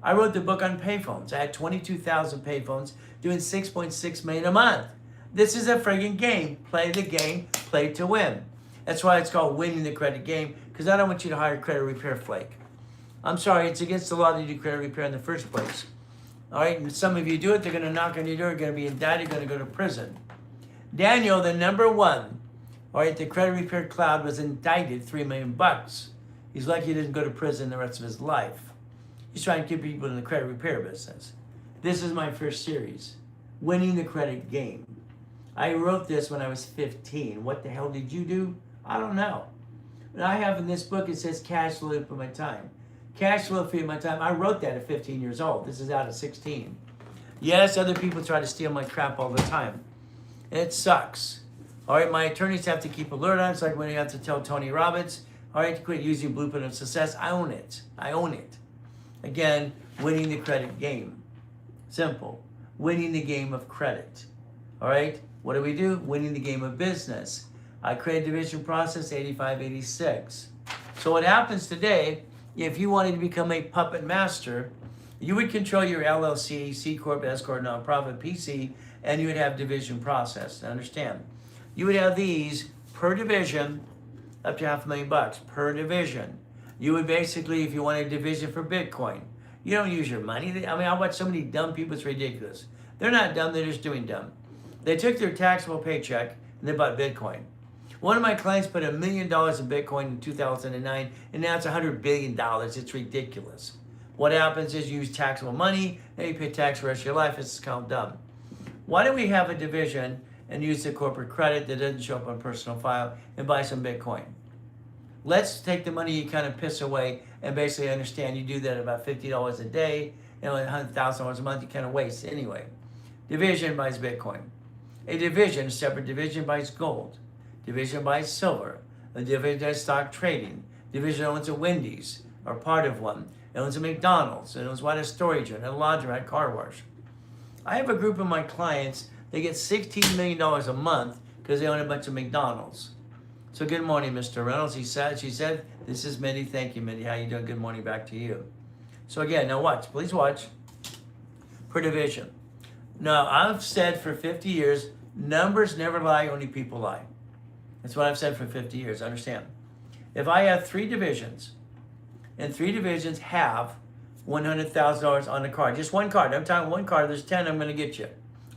I wrote the book on payphones. I had 22,000 payphones doing 6.6 million a month. This is a friggin' game. Play the game, play to win. That's why it's called winning the credit game, because I don't want you to hire a credit repair flake. I'm sorry, it's against the law to do credit repair in the first place. All right, and some of you do it, they're going to knock on your door, you're going to be indicted, you're going to go to prison. Daniel, the number one, all right, the credit repair cloud was indicted $3 million. He's lucky he didn't go to prison the rest of his life. He's trying to keep people in the credit repair business. This is my first series, Winning the Credit Game. I wrote this when I was 15. What the hell did you do? I don't know. But I have in this book, it says cash flow for my time. Cash flow for my time. I wrote that at 15 years old. This is out of 16. Yes, other people try to steal my crap all the time. It sucks. All right, my attorneys have to keep alert on it. It's like when you have to tell Tony Robbins, all right, to quit using Blueprint of Success. I own it. I own it. Again, winning the credit game. Simple. Winning the game of credit. All right? What do? Winning the game of business. I created division process 8586. So what happens today, if you wanted to become a puppet master, you would control your LLC, C Corp, S Corp, nonprofit, PC, and you would have division process. Now understand, you would have these per division, up to $500,000 per division. You would basically, if you want a division for Bitcoin, you don't use your money. I mean, I watch so many dumb people, it's ridiculous. They're not dumb, they're just doing dumb. They took their taxable paycheck and they bought Bitcoin. One of my clients put $1 million in Bitcoin in 2009, and now it's $100 billion. It's ridiculous. What happens is you use taxable money, and you pay tax for the rest of your life. It's kind of dumb. Why don't we have a division and use the corporate credit that doesn't show up on personal file and buy some Bitcoin? Let's take the money you kind of piss away and basically understand you do that about $50 a day, $100,000 a month you kind of waste anyway. Division buys Bitcoin. A division, a separate division, buys gold. Division buys silver. A division does stock trading. Division owns a Wendy's, or part of one. It owns a McDonald's. It owns a storage unit, a laundromat, car wash. I have a group of my clients, they get $16 million a month because they own a bunch of McDonald's. So good morning, Mr. Reynolds. She said, this is Mindy. Thank you, Mindy. How you doing? Good morning back to you. So again, now watch. Please watch. Per division. Now, I've said for 50 years, numbers never lie, only people lie. That's what I've said for 50 years. Understand? If I have 3 divisions, and 3 divisions have $100,000 on the card, just one card. I'm talking one card. There's 10 I'm going to get you.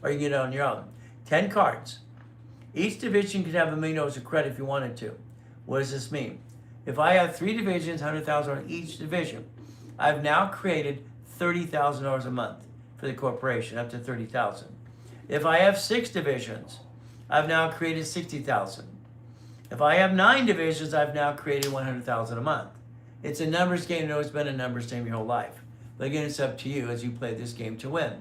Or you can get it on your own. 10 cards. Each division could have $1 million of credit if you wanted to. What does this mean? If I have 3 divisions, $100,000 on each division, I've now created $30,000 a month for the corporation, up to $30,000. If I have 6 divisions, I've now created $60,000. If I have 9 divisions, I've now created $100,000 a month. It's a numbers game. It's always been a numbers game your whole life. But again, it's up to you as you play this game to win.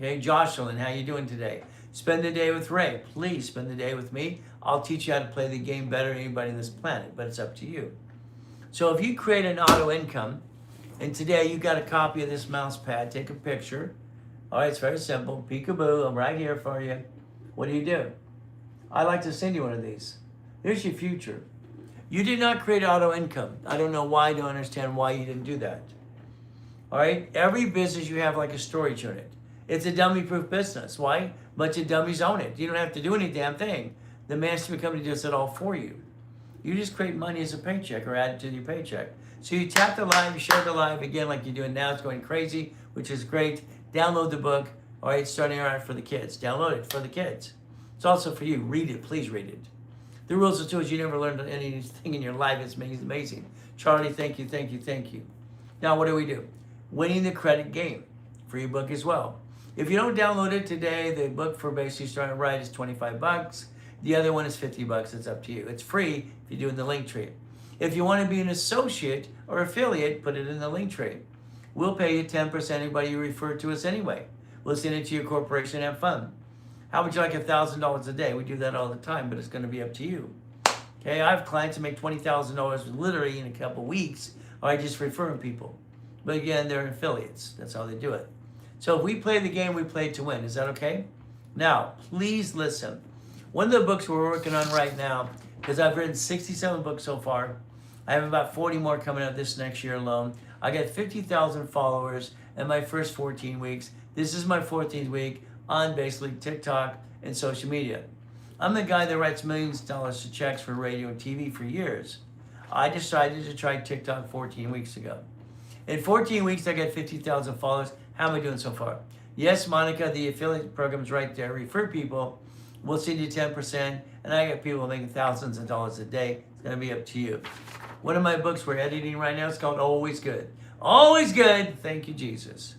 Okay, Jocelyn, how you doing today? Spend the day with Ray. Please spend the day with me. I'll teach you how to play the game better than anybody on this planet, but it's up to you. So if you create an auto income, and today you got a copy of this mouse pad, take a picture. All right, it's very simple. Peekaboo, I'm right here for you. What do? I'd like to send you one of these. Here's your future. You did not create auto income. I don't know why, I don't understand why you didn't do that. All right, every business you have like a storage unit. It's a dummy-proof business. Why? A bunch of dummies own it. You don't have to do any damn thing. The management company does it all for you. You just create money as a paycheck or add it to your paycheck. So you tap the live, you share the live again like you're doing now. It's going crazy, which is great. Download the book. All right, starting out for the kids. Download it for the kids. It's also for you. Read it. Please read it. The rules and tools, you never learned anything in your life. It's amazing. Charlie, thank you, thank you, thank you. Now, what do? Winning the credit game. Free book as well. If you don't download it today, the book for basically starting right is $25. The other one is $50. It's up to you. It's free if you do it in the link tree. If you want to be an associate or affiliate, put it in the link tree. We'll pay you 10% anybody you refer to us anyway. We'll send it to your corporation and have fun. How would you like $1,000 a day? We do that all the time, but it's going to be up to you. Okay, I have clients that make $20,000 literally in a couple weeks, or I just referring people. But again, they're affiliates. That's how they do it. So if we play the game, we play to win. Is that okay? Now, please listen. One of the books we're working on right now, because I've written 67 books so far. I have about 40 more coming out this next year alone. I got 50,000 followers in my first 14 weeks. This is my 14th week on basically TikTok and social media. I'm the guy that writes millions of dollars of checks for radio and TV for years. I decided to try TikTok 14 weeks ago. In 14 weeks, I got 50,000 followers. How am I doing so far? Yes, Monica, the affiliate program's right there. Refer people. We'll send you 10%. And I got people making thousands of dollars a day. It's going to be up to you. One of my books we're editing right now is called Always Good. Always Good. Thank you, Jesus.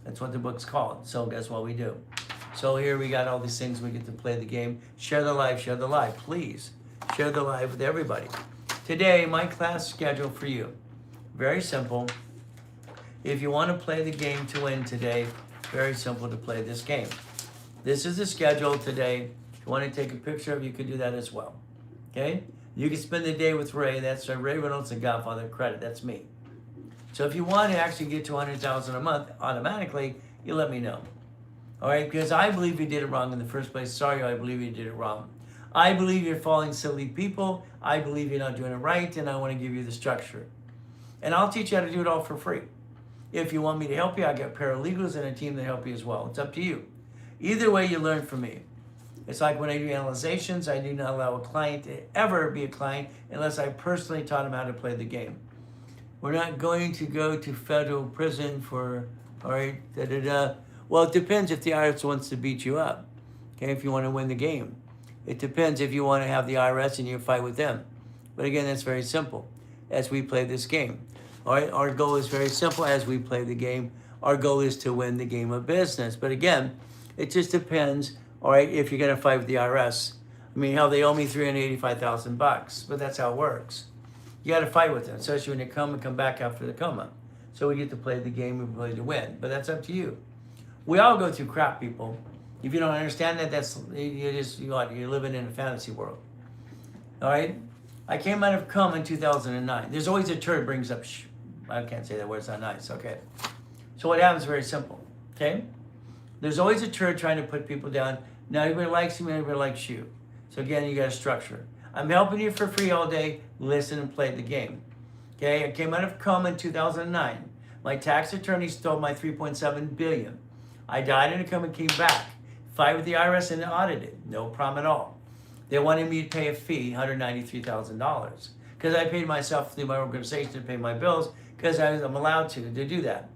That's what the book's called. So guess what we do? So here we got all these things. We get to play the game. Share the live. Share the live. Please share the live with everybody. Today, my class schedule for you. Very simple. If you want to play the game to win today, very simple to play this game. This is the schedule today. If you want to take a picture of it, you can do that as well. Okay? You can spend the day with Ray. That's Ray Reynolds, the Godfather of Credit. That's me. So if you want to actually get to $100,000 a month automatically, you let me know. All right? Because I believe you did it wrong in the first place. Sorry, I believe you did it wrong. I believe you're following silly people. I believe you're not doing it right, and I want to give you the structure. And I'll teach you how to do it all for free. If you want me to help you, I got paralegals and a team that help you as well. It's up to you. Either way, you learn from me. It's like when I do analyzations, I do not allow a client to ever be a client unless I personally taught him how to play the game. We're not going to go to federal prison for, all right, da-da-da. Well, it depends if the IRS wants to beat you up, okay, if you want to win the game. It depends if you want to have the IRS and you fight with them. But again, that's very simple as we play this game. All right, our goal is very simple as we play the game. Our goal is to win the game of business. But again, it just depends, all right, if you're going to fight with the IRS. I mean, hell, they owe me $385,000, but that's how it works. You got to fight with them, especially when you come and come back after the coma. So we get to play the game, we play to win. But that's up to you. We all go through crap, people. If you don't understand that, you're living in a fantasy world. All right? I came out of coma in 2009. There's always a turd brings up, I can't say that word, it's not nice, okay. So what happens is very simple, okay? There's always a turd trying to put people down. Not everybody likes you, not everybody likes you. So again, you got to structure. I'm helping you for free all day. Listen and play the game. Okay, I came out of coma in 2009. My tax attorney stole my $3.7 billion. I died in a coma and came back. Fight with the IRS and audited. No problem at all. They wanted me to pay a fee, $193,000. Because I paid myself through my organization to pay my bills because I'm allowed to do that.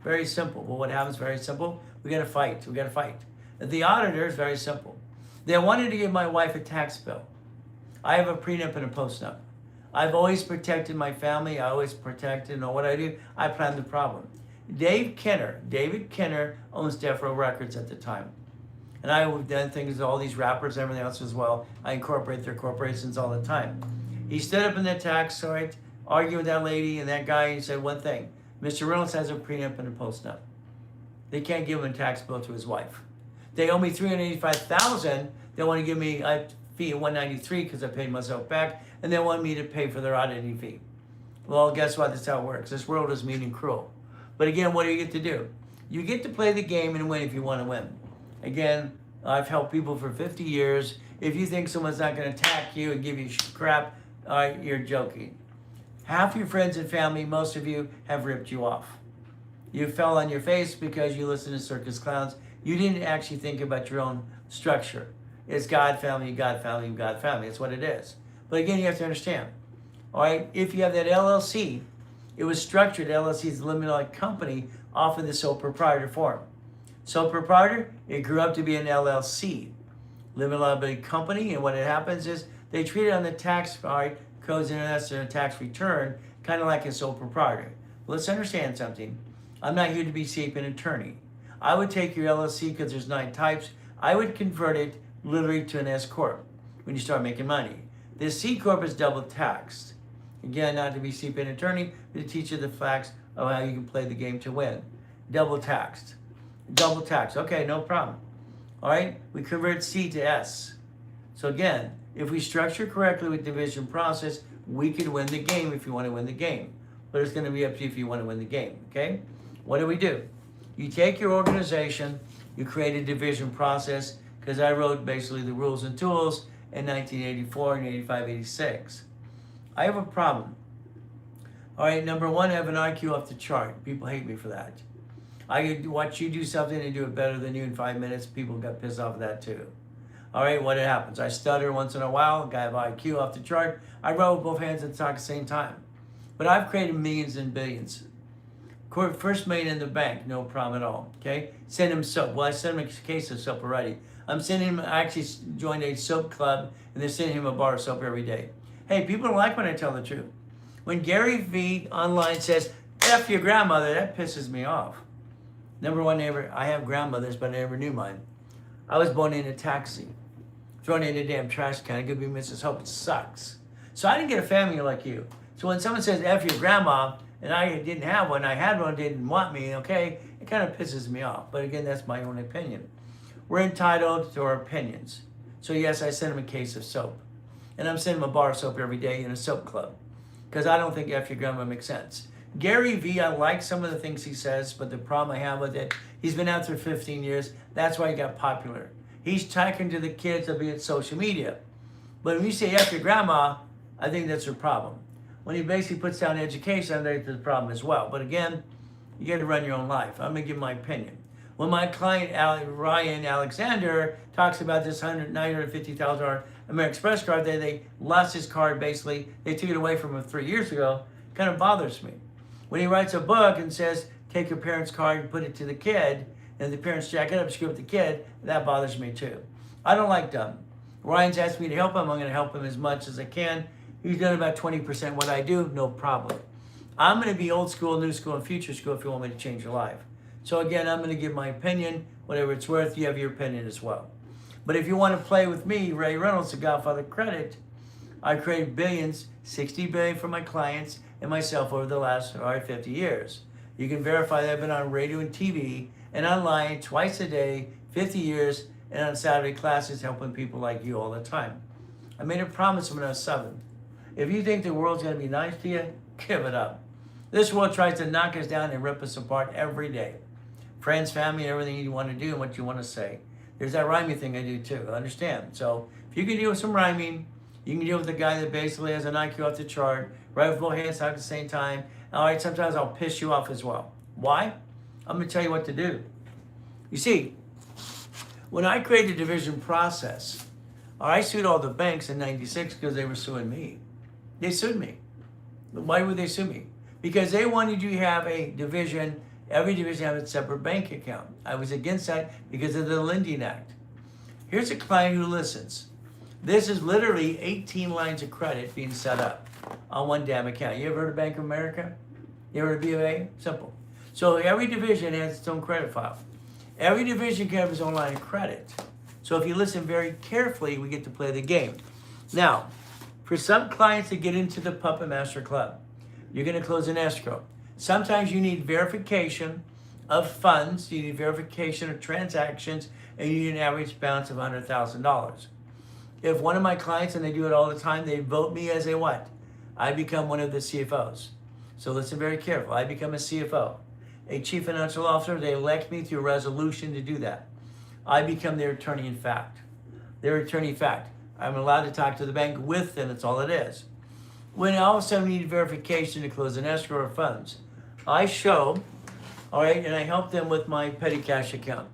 Very simple. Well, what happens? Very simple. We got to fight. We got to fight. The auditor is very simple. They wanted to give my wife a tax bill. I have a prenup and a postnup. I've always protected my family. I always protected, what I do, I plan the problem. David Kenner owns Death Row Records at the time. And I have done things with all these rappers and everything else as well. I incorporate their corporations all the time. He stood up in the tax site, argued with that lady and that guy, and he said one thing. Mr. Reynolds has a prenup and a postnup. they can't give him a tax bill to his wife. They owe me $385,000. They want to give me a fee of $193 because I paid myself back, and they want me to pay for their auditing fee. Well, guess what? That's how it works. This world is mean and cruel. But again, what do you get to do? You get to play the game and win if you want to win. Again, I've helped people for 50 years. If you think someone's not going to attack you and give you crap, you're joking. Half your friends and family, most of you, have ripped you off. You fell on your face because you listened to circus clowns. You didn't actually think about your own structure. It's God, family, God, family, God, family. That's what it is. But again, you have to understand. All right, if you have that LLC, it was structured, LLC is a limited liability company, often the sole proprietor form. Sole proprietor, it grew up to be an LLC, limited liability company, and what it happens is they treat it on the tax codes and that's a tax return, kind of like a sole proprietor. Let's understand something. I'm not here to be CPA an attorney. I would take your LLC, because there's 9 types, I would convert it literally to an S Corp when you start making money. This C Corp is double taxed. Again, not to be CPA an attorney, but to teach you the facts of how you can play the game to win. Double taxed. Double taxed. Okay, no problem. All right, we convert C to S. So again, if we structure correctly with division process, we can win the game if you want to win the game. But it's going to be up to you if you want to win the game, okay? What do? You take your organization, you create a division process, because I wrote basically the rules and tools in 1984 and 85, 86. I have a problem. All right, number one, I have an IQ off the chart. People hate me for that. I could watch you do something and do it better than you in 5 minutes. People got pissed off at that too. All right, what happens? I stutter once in a while. I have IQ off the chart. I write with both hands and talk at the same time. But I've created millions and billions. First million in the bank, no problem at all. Okay, send him soap. Well, I sent him a case of soap already. I'm sending him. I actually joined a soap club, and they're sending him a bar of soap every day. Hey, people don't like when I tell the truth. When Gary Vee online says, F your grandmother, that pisses me off. Number one, I have grandmothers, but I never knew mine. I was born in a taxi, thrown in a damn trash can. It could be Mrs. Hope. It sucks. So I didn't get a family like you. So when someone says, F your grandma, and I didn't have one, I had one, didn't want me, okay, it kind of pisses me off. But again, that's my own opinion. We're entitled to our opinions. So yes, I sent him a case of soap. And I'm sending him a bar of soap every day in a soap club. Because I don't think F your grandma makes sense. Gary Vee, I like some of the things he says, but the problem I have with it, he's been out there 15 years. That's why he got popular. He's talking to the kids, albeit social media. But when you say F your grandma, I think that's a problem. When he basically puts down education, I think there's a problem as well. But again, you got to run your own life. I'm going to give my opinion. When my client, Ryan Alexander, talks about this $950,000 American Express card, they lost his card basically. They took it away from him 3 years ago. It kind of bothers me. When he writes a book and says, take your parents' card and put it to the kid, and the parents jack it up and screw up the kid, that bothers me too. I don't like dumb. Ryan's asked me to help him. I'm going to help him as much as I can. He's done about 20% what I do, no problem. I'm going to be old school, new school, and future school if you want me to change your life. So again, I'm going to give my opinion. Whatever it's worth, you have your opinion as well. But if you want to play with me, Ray Reynolds, the Godfather Credit, I created billions, 60 billion for my clients and myself over the last 50 years. You can verify that I've been on radio and TV and online twice a day, 50 years, and on Saturday classes helping people like you all the time. I made a promise when I was 7. If you think the world's going to be nice to you, give it up. This world tries to knock us down and rip us apart every day. Friends, family, everything you want to do and what you want to say. There's that rhyming thing I do too, understand? So if you can deal with some rhyming, you can deal with the guy that basically has an IQ off the chart, right with both hands at the same time. All right, sometimes I'll piss you off as well. Why? I'm going to tell you what to do. You see, when I created the division process, I sued all the banks in 96 because they were suing me. They sued me. Why would they sue me? Because they wanted you to have a division, every division have a separate bank account. I was against that because of the Lending Act. Here's a client who listens. This is literally 18 lines of credit being set up on one damn account. You ever heard of Bank of America? You ever heard of B of A? Simple. So every division has its own credit file. Every division can have its own line of credit. So if you listen very carefully, we get to play the game. Now, for some clients to get into the Puppet Master Club, you're going to close an escrow. Sometimes you need verification of funds. You need verification of transactions, and you need an average balance of $100,000. If one of my clients, and they do it all the time, they vote me as a what? I become one of the CFOs. So listen very careful. I become a CFO. A chief financial officer, they elect me through a resolution to do that. I become their attorney in fact. Their attorney in fact. I'm allowed to talk to the bank with them. That's all it is. When all of a sudden we need verification to close an escrow or funds, I show, all right, and I help them with my petty cash account.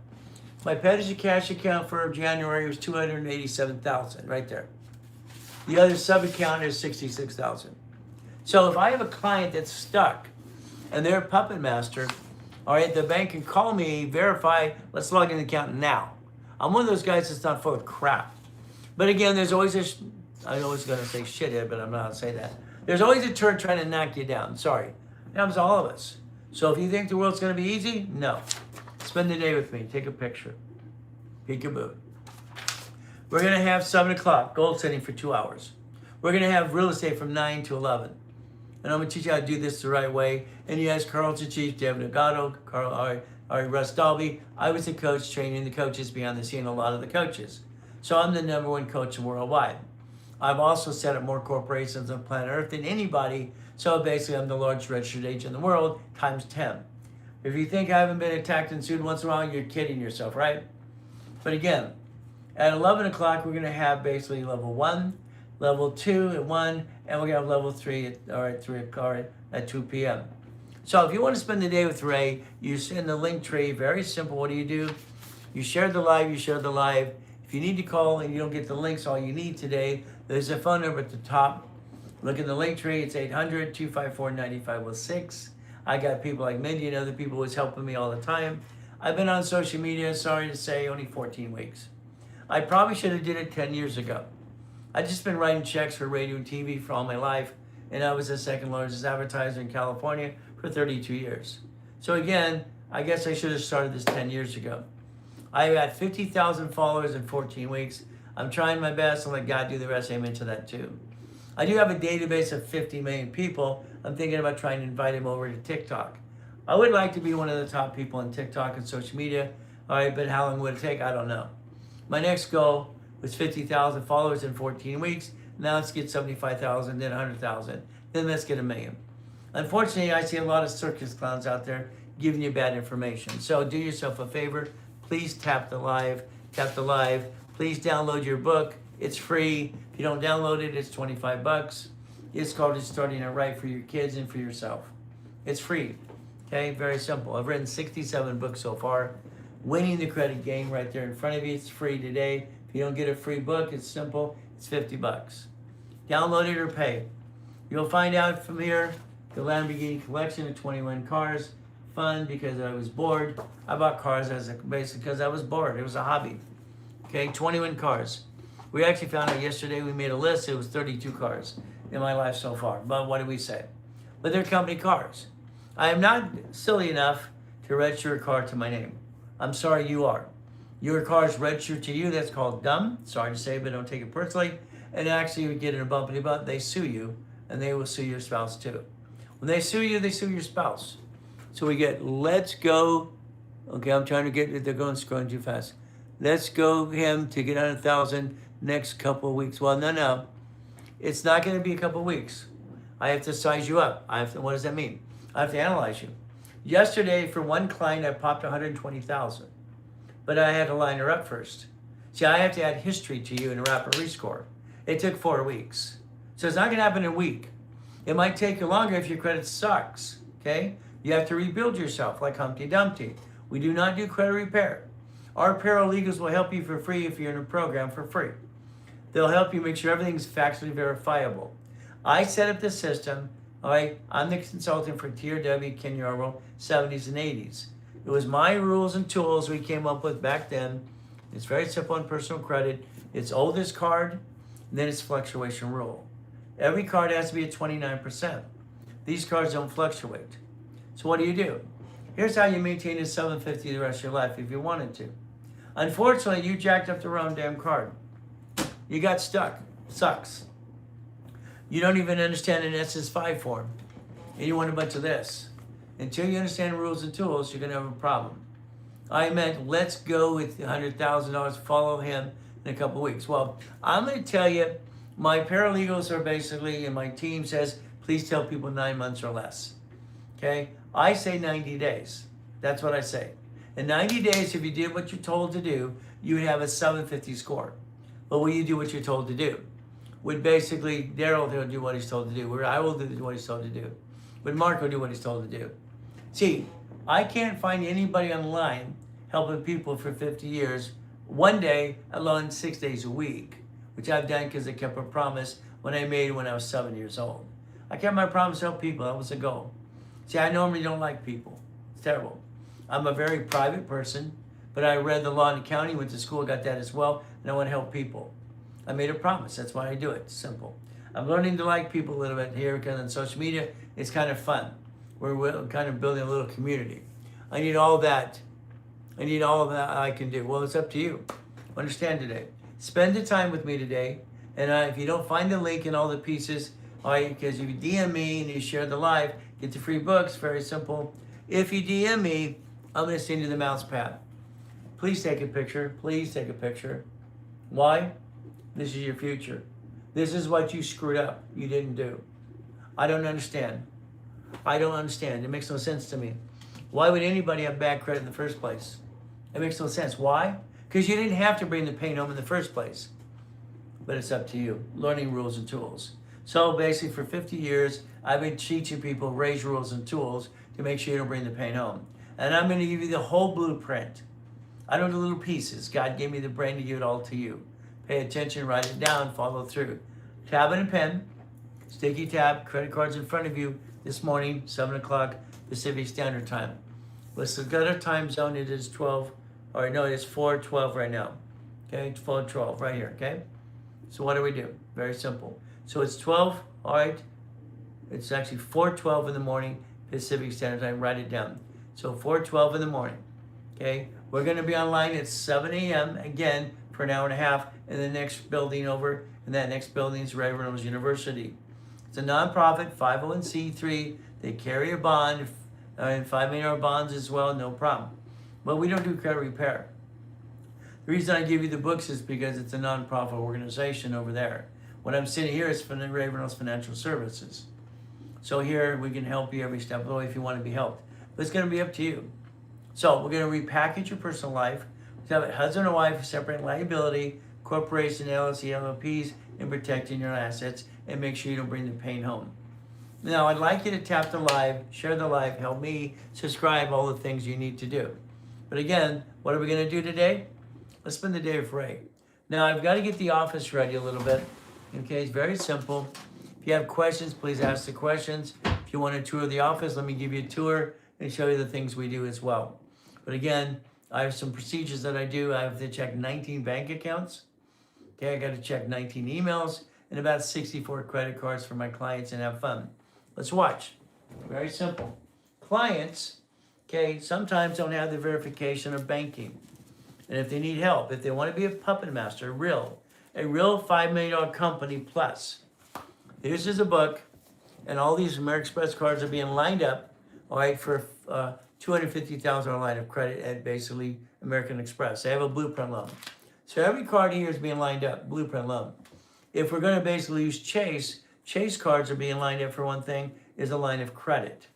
My petty cash account for January was $287,000 right there. The other sub account is $66,000. So if I have a client that's stuck and they're a puppet master, all right, the bank can call me, verify, let's log in the account now. I'm one of those guys that's not full of crap. But again, there's always this, I'm always going to say shithead, but I'm not going to say that. There's always a turd trying to knock you down. Sorry. It happens to all of us. So if you think the world's going to be easy, no. Spend the day with me. Take a picture. Peekaboo. We're going to have 7 o'clock, goal setting for 2 hours. We're going to have real estate from 9 to 11. And I'm going to teach you how to do this the right way. And you guys, Carl Chief, David Agato, Russ Dalby. I was the coach training the coaches behind the scene, a lot of the coaches. So I'm the #1 coach worldwide. I've also set up more corporations on planet Earth than anybody. So basically, I'm the largest registered agent in the world, times 10. If you think I haven't been attacked and sued once in a while, you're kidding yourself, right? But again, at 11 o'clock, we're going to have basically level 1, level 2 at 1, and we're going to have level 3 at 2 p.m. So if you want to spend the day with Ray, you send the link tree. Very simple. What do? You share the live, you share the live. If you need to call and you don't get the links, all you need today, there's a phone number at the top. Look in the link tree. It's 800-254-9506. I got people like Mindy and other people who's helping me all the time. I've been on social media, sorry to say, only 14 weeks. I probably should have did it 10 years ago. I've just been writing checks for radio and TV for all my life, and I was the second largest advertiser in California for 32 years. So again, I guess I should have started this 10 years ago. I got 50,000 followers in 14 weeks. I'm trying my best and let God do the rest. Amen to that too. I do have a database of 50 million people. I'm thinking about trying to invite him over to TikTok. I would like to be one of the top people on TikTok and social media. All right, but how long would it take? I don't know. My next goal was 50,000 followers in 14 weeks. Now let's get 75,000, then 100,000. Then let's get 1 million. Unfortunately, I see a lot of circus clowns out there giving you bad information. So do yourself a favor. Please tap the live. Tap the live. Please download your book. It's free. If you don't download it, it's $25. It's called Just Starting It Right for your kids and for yourself. It's free. Okay, very simple. I've written 67 books so far. Winning the Credit Game right there in front of you. It's free today. If you don't get a free book, it's simple. It's $50. Download it or pay. You'll find out from here the Lamborghini collection of 21 cars. Fun because I was bored. I bought cars basically because I was bored. It was a hobby. Okay, 21 cars. We actually found out yesterday, we made a list. It was 32 cars in my life so far. But what do we say? But they're company cars. I am not silly enough to register a car to my name. I'm sorry, you are. Your car is registered to you. That's called dumb. Sorry to say, but don't take it personally. And actually, you get in a bumpity bump, they sue you, and they will sue your spouse too. When they sue you, they sue your spouse. So we get, let's go. Okay, I'm trying to get, they're scrolling too fast. Let's go him to get 100,000 next couple of weeks. Well, no. It's not going to be a couple of weeks. I have to size you up. What does that mean? I have to analyze you. Yesterday, for one client, I popped 120,000. But I had to line her up first. See, I have to add history to you and wrap a rescore. It took 4 weeks. So it's not going to happen in a week. It might take you longer if your credit sucks, okay? You have to rebuild yourself like Humpty Dumpty. We do not do credit repair. Our paralegals will help you for free if you're in a program for free. They'll help you make sure everything's factually verifiable. I set up the system, all right? I'm the consultant for TRW, Ken Yarwell, 70s and 80s. It was my rules and tools we came up with back then. It's very simple on personal credit. It's oldest card, and then it's fluctuation rule. Every card has to be at 29%. These cards don't fluctuate. So what do? Here's how you maintain a 750 the rest of your life if you wanted to. Unfortunately, you jacked up the wrong damn card. You got stuck. Sucks. You don't even understand an SS5 form. And you want a bunch of this. Until you understand rules and tools, you're going to have a problem. I meant, let's go with $100,000, follow him in a couple of weeks. Well, I'm going to tell you, my paralegals are basically, and my team says, please tell people 9 months or less. Okay? I say 90 days. That's what I say. In 90 days, if you did what you're told to do, you would have a 750 score. But will you do what you're told to do? Would basically, Daryl will do what he's told to do. Where I will do what he's told to do. Would Mark will do what he's told to do. See, I can't find anybody online helping people for 50 years, one day, alone 6 days a week, which I've done because I kept a promise when I was 7 years old. I kept my promise to help people. That was the goal. See, I normally don't like people. It's terrible. I'm a very private person, but I read the law and accounting, went to school, got that as well, and I want to help people. I made a promise. That's why I do it. It's simple. I'm learning to like people a little bit here because on social media, it's kind of fun. We're kind of building a little community. I need all that. I need all of that I can do. Well, it's up to you. Understand today. Spend the time with me today. And if you don't find the link and all the pieces, because if you DM me and you share the live, get the free books. Very simple. If you DM me, I'm going to send you the mouse pad. Please take a picture. Please take a picture. Why? This is your future. This is what you screwed up. You didn't do. I don't understand. I don't understand. It makes no sense to me. Why would anybody have bad credit in the first place? It makes no sense. Why? Because you didn't have to bring the pain home in the first place. But it's up to you. Learning rules and tools. So basically for 50 years, I've been teaching people raise rules and tools to make sure you don't bring the pain home. And I'm going to give you the whole blueprint. I don't do little pieces. God gave me the brain to give it all to you. Pay attention, write it down, follow through. Tab and a pen, sticky tab, credit cards in front of you this morning, 7 o'clock Pacific Standard Time. Let's look at our time zone. It is 12, or no, it's 4:12 right now. Okay, 4:12 right here, okay? So what do we do? Very simple. So it's 12, all right? It's actually 4:12 in the morning Pacific Standard Time. Write it down. So 4:12 in the morning, okay? We're going to be online at 7 a.m. again for an hour and a half in the next building over, and that next building is Ray Reynolds University. It's a nonprofit, 501c3. They carry a bond, and $5 million bonds as well, no problem. But we don't do credit repair. The reason I give you the books is because it's a nonprofit organization over there. What I'm sitting here is from the Ray Reynolds Financial Services. So here we can help you every step of the way if you want to be helped. But it's going to be up to you. So we're going to repackage your personal life. We have a husband and wife, separate liability, corporation, LLC, LLPs, and protecting your assets, and make sure you don't bring the pain home. Now, I'd like you to tap the live, share the live, help me, subscribe, all the things you need to do. But again, what are we going to do today? Let's spend the day with Ray. Now, I've got to get the office ready a little bit. Okay, it's very simple. If you have questions, please ask the questions. If you want a tour of the office, let me give you a tour and show you the things we do as well. But again, I have some procedures that I do. I have to check 19 bank accounts. Okay, I got to check 19 emails and about 64 credit cards for my clients and have fun. Let's watch. Very simple. Clients, okay, sometimes don't have the verification of banking. And if they need help, if they want to be a puppet master, a real $5 million company plus. This is a book, and all these American Express cards are being lined up, all right, for $250,000 line of credit at basically American Express. They have a blueprint loan. So every card here is being lined up, blueprint loan. If we're going to basically use Chase cards are being lined up for one thing, is a line of credit.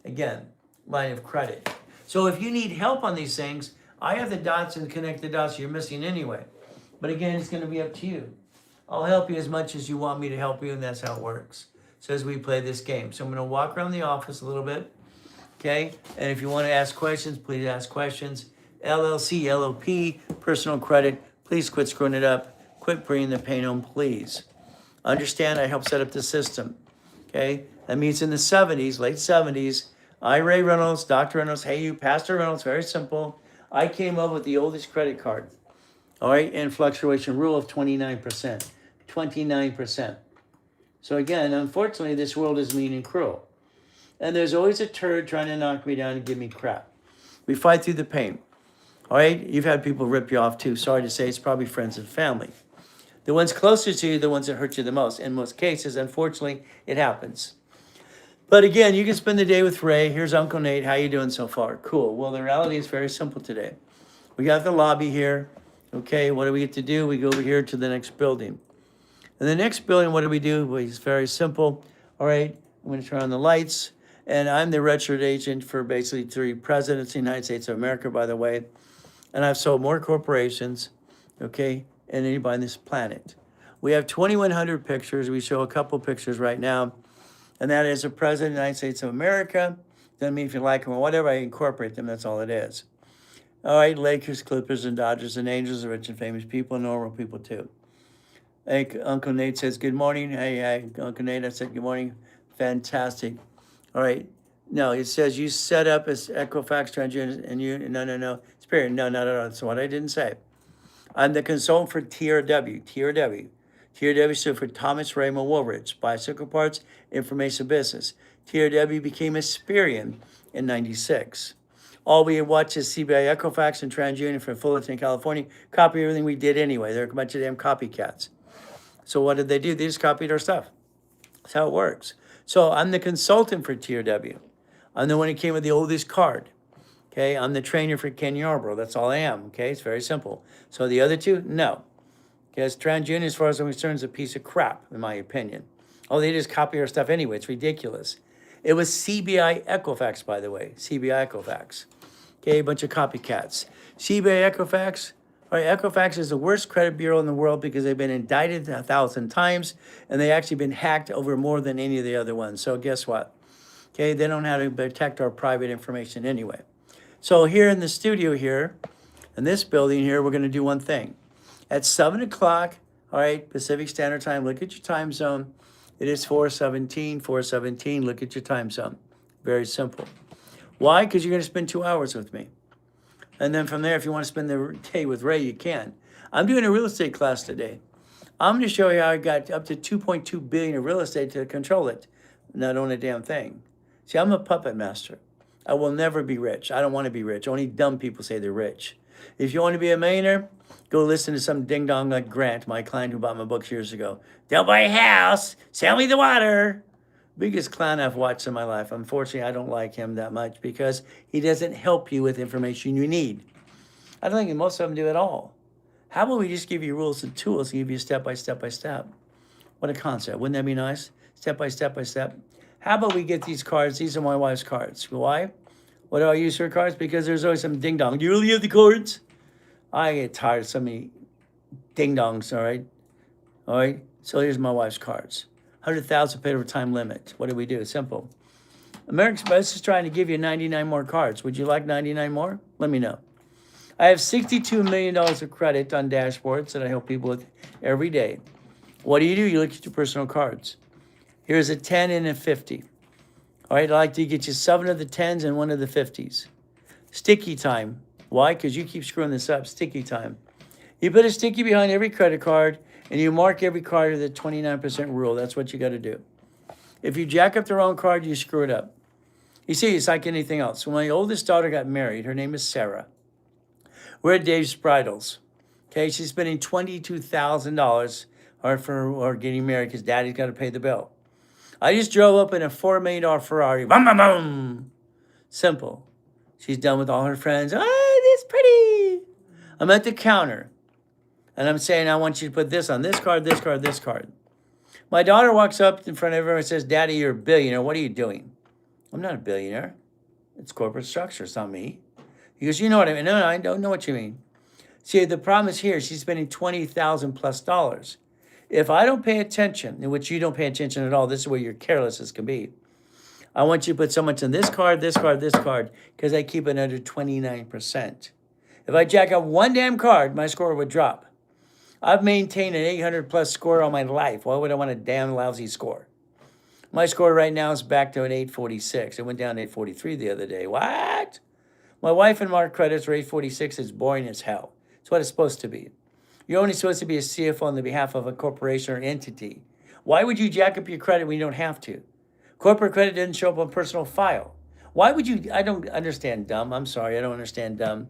Again, line of credit. So if you need help on these things, I have the dots and connect the dots you're missing anyway. But again, it's going to be up to you. I'll help you as much as you want me to help you, and that's how it works. So as we play this game. So I'm going to walk around the office a little bit. Okay? And if you want to ask questions, please ask questions. LLC, LOP, personal credit, please quit screwing it up. Quit bringing the pain home, please. Understand, I helped set up the system. Okay? That means in the 70s, late 70s, Ray Reynolds, Dr. Reynolds, hey you, Pastor Reynolds, very simple. I came up with the oldest credit card. All right? And fluctuation rule of 29%. 29%. So again, unfortunately, this world is mean and cruel. And there's always a turd trying to knock me down and give me crap. We fight through the pain. All right? You've had people rip you off too. Sorry to say, it's probably friends and family. The ones closest to you are the ones that hurt you the most. In most cases, unfortunately, it happens. But again, you can spend the day with Ray. Here's Uncle Nate. How you doing so far? Cool. Well, the reality is very simple today. We got the lobby here. Okay, what do we get to do? We go over here to the next building. And the next building, what do we do? Well, it's very simple. All right, I'm going to turn on the lights. And I'm the registered agent for basically 3 presidents of the United States of America, by the way. And I've sold more corporations, okay, than anybody on this planet. We have 2,100 pictures. We show a couple pictures right now. And that is a president of the United States of America. Doesn't mean if you like them or whatever, I incorporate them. That's all it is. All right, Lakers, Clippers, and Dodgers, and Angels are rich and famous people, and normal people too. Hey, Uncle Nate says, good morning. Hey, Uncle Nate, I said, good morning. Fantastic. All right. No, it says you set up as Equifax transgender, and you, no. Spirit, no. That's what I didn't say. I'm the consultant for TRW. TRW stood for Thomas Raymond Woolridge, Bicycle Parts Information Business. TRW became Experian in 96. All we watch is CBI Equifax and TransUnion from Fullerton, California. Copy everything we did anyway. They're a bunch of damn copycats. So what did they do? They just copied our stuff. That's how it works. So I'm the consultant for TRW. I'm the one who came with the oldest card. Okay, I'm the trainer for Ken Yarbrough. That's all I am. Okay, it's very simple. So the other two, no. Because TransUnion, as far as I'm concerned, is a piece of crap, in my opinion. Oh, they just copy our stuff anyway. It's ridiculous. It was CBI Equifax, by the way. CBI Equifax. Okay, a bunch of copycats. CBI Equifax. All right, Equifax is the worst credit bureau in the world because they've been indicted 1,000 times, and they actually been hacked over more than any of the other ones. So guess what? Okay, they don't know how to protect our private information anyway. So here in the studio here, in this building here, we're going to do one thing. At 7 o'clock, all right, Pacific Standard Time, look at your time zone. It is 4:17, look at your time zone. Very simple. Why? Because you're going to spend 2 hours with me. And then from there, if you want to spend the day with Ray, you can. I'm doing a real estate class today. I'm going to show you how I got up to $2.2 billion in real estate to control it, not own a damn thing. See, I'm a puppet master. I will never be rich. I don't want to be rich. Only dumb people say they're rich. If you want to be a millionaire, go listen to some ding-dong like Grant, my client who bought my books years ago. Don't buy a house. Sell me the water. Biggest clown I've watched in my life. Unfortunately, I don't like him that much because he doesn't help you with information you need. I don't think most of them do at all. How about we just give you rules and tools and give you step by step by step? What a concept. Wouldn't that be nice? Step by step by step. How about we get these cards? These are my wife's cards. Why? What do I use her cards? Because there's always some ding-dong. Do you really have the cards? I get tired of so many ding-dongs, all right? All right? So here's my wife's cards. 100,000 paid over time limit. What do we do? Simple. American Express is trying to give you 99 more cards. Would you like 99 more? Let me know. I have $62 million of credit on dashboards that I help people with every day. What do? You look at your personal cards. Here's a 10 and a 50. All right, I'd like to get you 7 of the 10s and 1 of the 50s. Sticky time. Why? Because you keep screwing this up. Sticky time. You put a sticky behind every credit card, and you mark every card to the 29% rule. That's what you got to do. If you jack up the wrong card, you screw it up. You see, it's like anything else. When my oldest daughter got married, her name is Sarah. We're at Dave's Bridals. Okay, she's spending $22,000 for getting married because daddy's got to pay the bill. I just drove up in a $4 million Ferrari. Boom, boom, boom. Simple. She's done with all her friends. Oh, this pretty. I'm at the counter. And I'm saying, I want you to put this on this card, this card, this card. My daughter walks up in front of everyone and says, Daddy, you're a billionaire. What are you doing? I'm not a billionaire. It's corporate structure. It's not me. He goes, you know what I mean? No, I don't know what you mean. See, the problem is here. She's spending $20,000 plus. If I don't pay attention, in which you don't pay attention at all, this is where you're careless as can be. I want you to put so much in this card, this card, this card, because I keep it under 29%. If I jack up one damn card, my score would drop. I've maintained an 800 plus score all my life. Why would I want a damn lousy score? My score right now is back to an 846. It went down to 843 the other day. What? My wife and Mark credits are 846. It's boring as hell. It's what it's supposed to be. You're only supposed to be a CFO on the behalf of a corporation or entity. Why would you jack up your credit when you don't have to? Corporate credit didn't show up on personal file. Why would you? I don't understand dumb. I'm sorry, I don't understand dumb.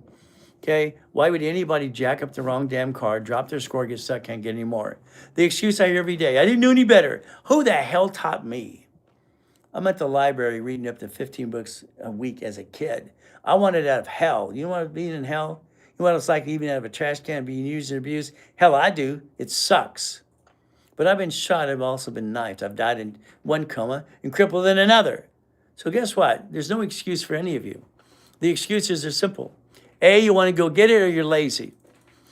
Okay? Why would anybody jack up the wrong damn card, drop their score, get stuck, can't get any more? The excuse I hear every day, I didn't know any better. Who the hell taught me? I'm at the library reading up to 15 books a week as a kid. I wanted out of hell. You know what being in hell? You know what it's like even out of a trash can being used and abused? Hell, I do. It sucks. But I've been shot. I've also been knifed. I've died in one coma and crippled in another. So guess what? There's no excuse for any of you. The excuses are simple. A, you want to go get it, or you're lazy.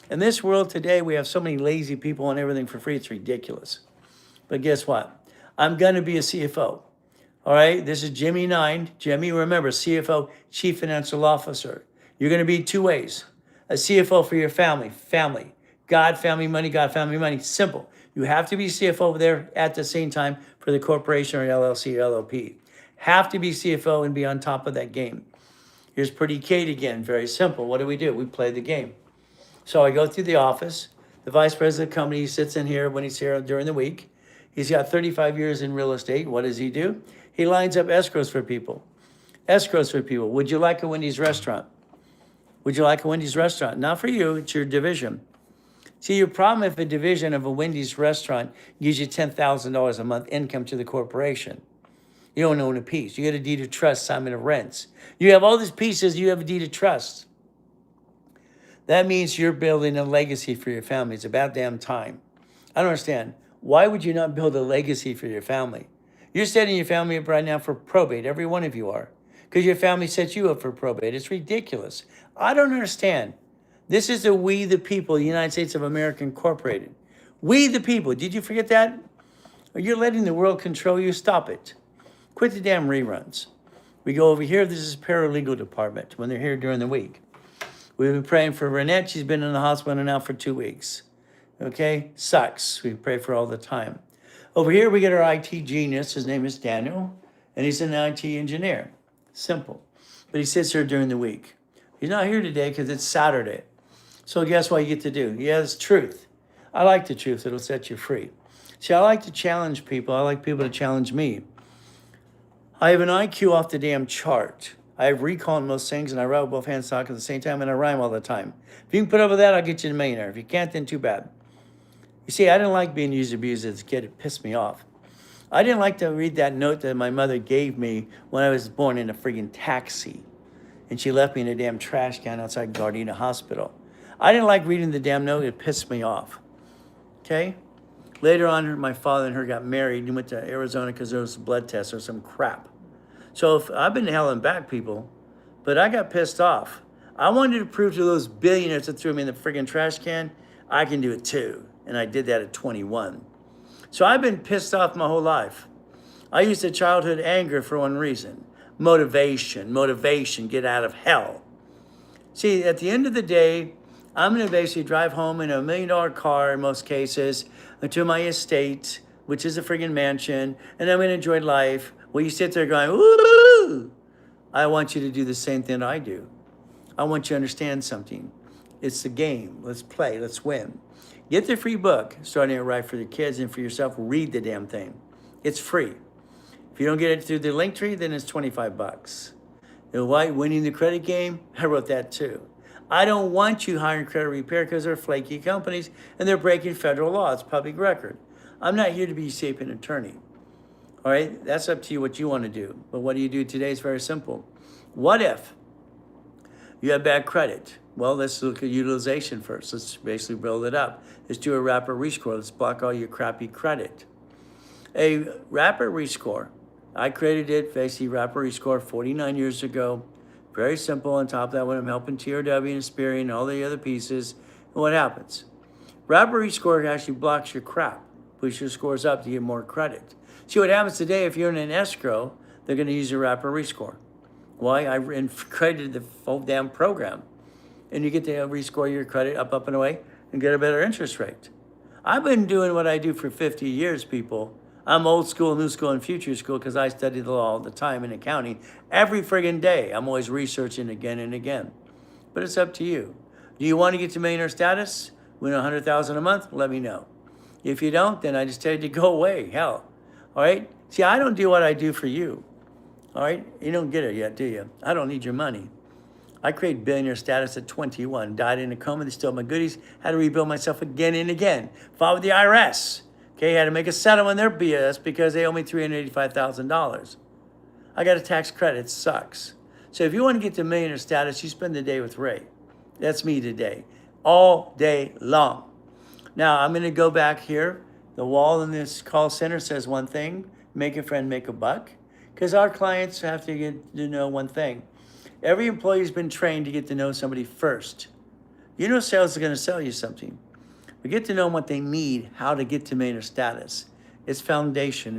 In this world today, we have so many lazy people on everything for free. It's ridiculous. But guess what? I'm going to be a CFO. All right, this is Jimmy Nine. Jimmy, remember, CFO, Chief Financial Officer. You're going to be two ways. A CFO for your family. God, family, money, God, family, money. Simple. You have to be CFO over there at the same time for the corporation or LLC or LLP. Have to be CFO and be on top of that game. Here's Pretty Kate again. Very simple. What do? We play the game. So I go through the office. The vice president of the company sits in here when he's here during the week. He's got 35 years in real estate. What does he do? He lines up escrows for people. Would you like a Wendy's restaurant? Would you like a Wendy's restaurant? Not for you. It's your division. See, your problem if a division of a Wendy's restaurant gives you $10,000 a month income to the corporation. You don't own a piece. You get a deed of trust, assignment of rents. You have all these pieces, you have a deed of trust. That means you're building a legacy for your family. It's about damn time. I don't understand. Why would you not build a legacy for your family? You're setting your family up right now for probate. Every one of you are. Because your family sets you up for probate. It's ridiculous. I don't understand. This is the we the people, the United States of America Incorporated. We the people. Did you forget that? You're letting the world control you. Stop it. Quit the damn reruns. We go over here. This is paralegal department when they're here during the week. We've been praying for Renette. She's been in the hospital now for 2 weeks. Okay? Sucks. We pray for her all the time. Over here, we get our IT genius. His name is Daniel, and he's an IT engineer. Simple. But he sits here during the week. He's not here today because it's Saturday. So guess what you get to do? Yeah, it's truth. I like the truth. It'll set you free. See, I like to challenge people. I like people to challenge me. I have an IQ off the damn chart. I have recall in most things, and I write with both hands talk at the same time, and I rhyme all the time. If you can put up with that, I'll get you a millionaire. If you can't, then too bad. You see, I didn't like being used and abused as a kid. It pissed me off. I didn't like to read that note that my mother gave me when I was born in a friggin' taxi. And she left me in a damn trash can outside Gardena Hospital. I didn't like reading the damn note. It pissed me off. Okay? Later on, my father and her got married and went to Arizona because there was a blood test or some crap. So I've been held back, people, but I got pissed off. I wanted to prove to those billionaires that threw me in the friggin' trash can, I can do it too. And I did that at 21. So I've been pissed off my whole life. I used the childhood anger for one reason. Motivation, get out of hell. See, at the end of the day, I'm going to basically drive home in a $1 million car in most cases to my estate, which is a friggin' mansion, and I'm going to enjoy life. Well, you sit there going, ooh, I want you to do the same thing I do. I want you to understand something. It's the game. Let's play. Let's win. Get the free book, Starting It Right for the kids and for yourself. Read the damn thing. It's free. If you don't get it through the link tree, then it's $25. You know why? Winning the credit game? I wrote that too. I don't want you hiring credit repair because they're flaky companies and they're breaking federal law. It's public record. I'm not here to be a sapient attorney. All right? That's up to you what you want to do. But what do you do today is very simple. What if you have bad credit? Well, let's look at utilization first. Let's basically build it up. Let's do a rapid rescore. Let's block all your crappy credit. A rapid rescore, I created it, basically rapid rescore 49 years ago. Very simple. On top of that, when I'm helping TRW and Aspiria and all the other pieces, and what happens? Rapid rescore actually blocks your crap, push your scores up to get more credit. See what happens today, if you're in an escrow, they're going to use a rapid rescore. Why? I created the full damn program. And you get to rescore your credit up and away and get a better interest rate. I've been doing what I do for 50 years, people. I'm old school, new school, and future school because I study the law all the time in accounting. Every friggin' day, I'm always researching again and again. But it's up to you. Do you want to get to millionaire status? Win $100,000 a month? Let me know. If you don't, then I just tell you to go away. Hell. All right? See, I don't do what I do for you. All right? You don't get it yet, do you? I don't need your money. I created billionaire status at 21. Died in a coma. They stole my goodies. Had to rebuild myself again and again. Fought with the IRS. Okay, had to make a settlement on their BS because they owe me $385,000. I got a tax credit. It sucks. So if you want to get to millionaire status, you spend the day with Ray. That's me today, all day long. Now I'm going to go back here. The wall in this call center says one thing: make a friend, make a buck. Because our clients have to get to know one thing. Every employee has been trained to get to know somebody first. You know sales is going to sell you something. But get to know what they need, how to get to millionaire status. It's foundation,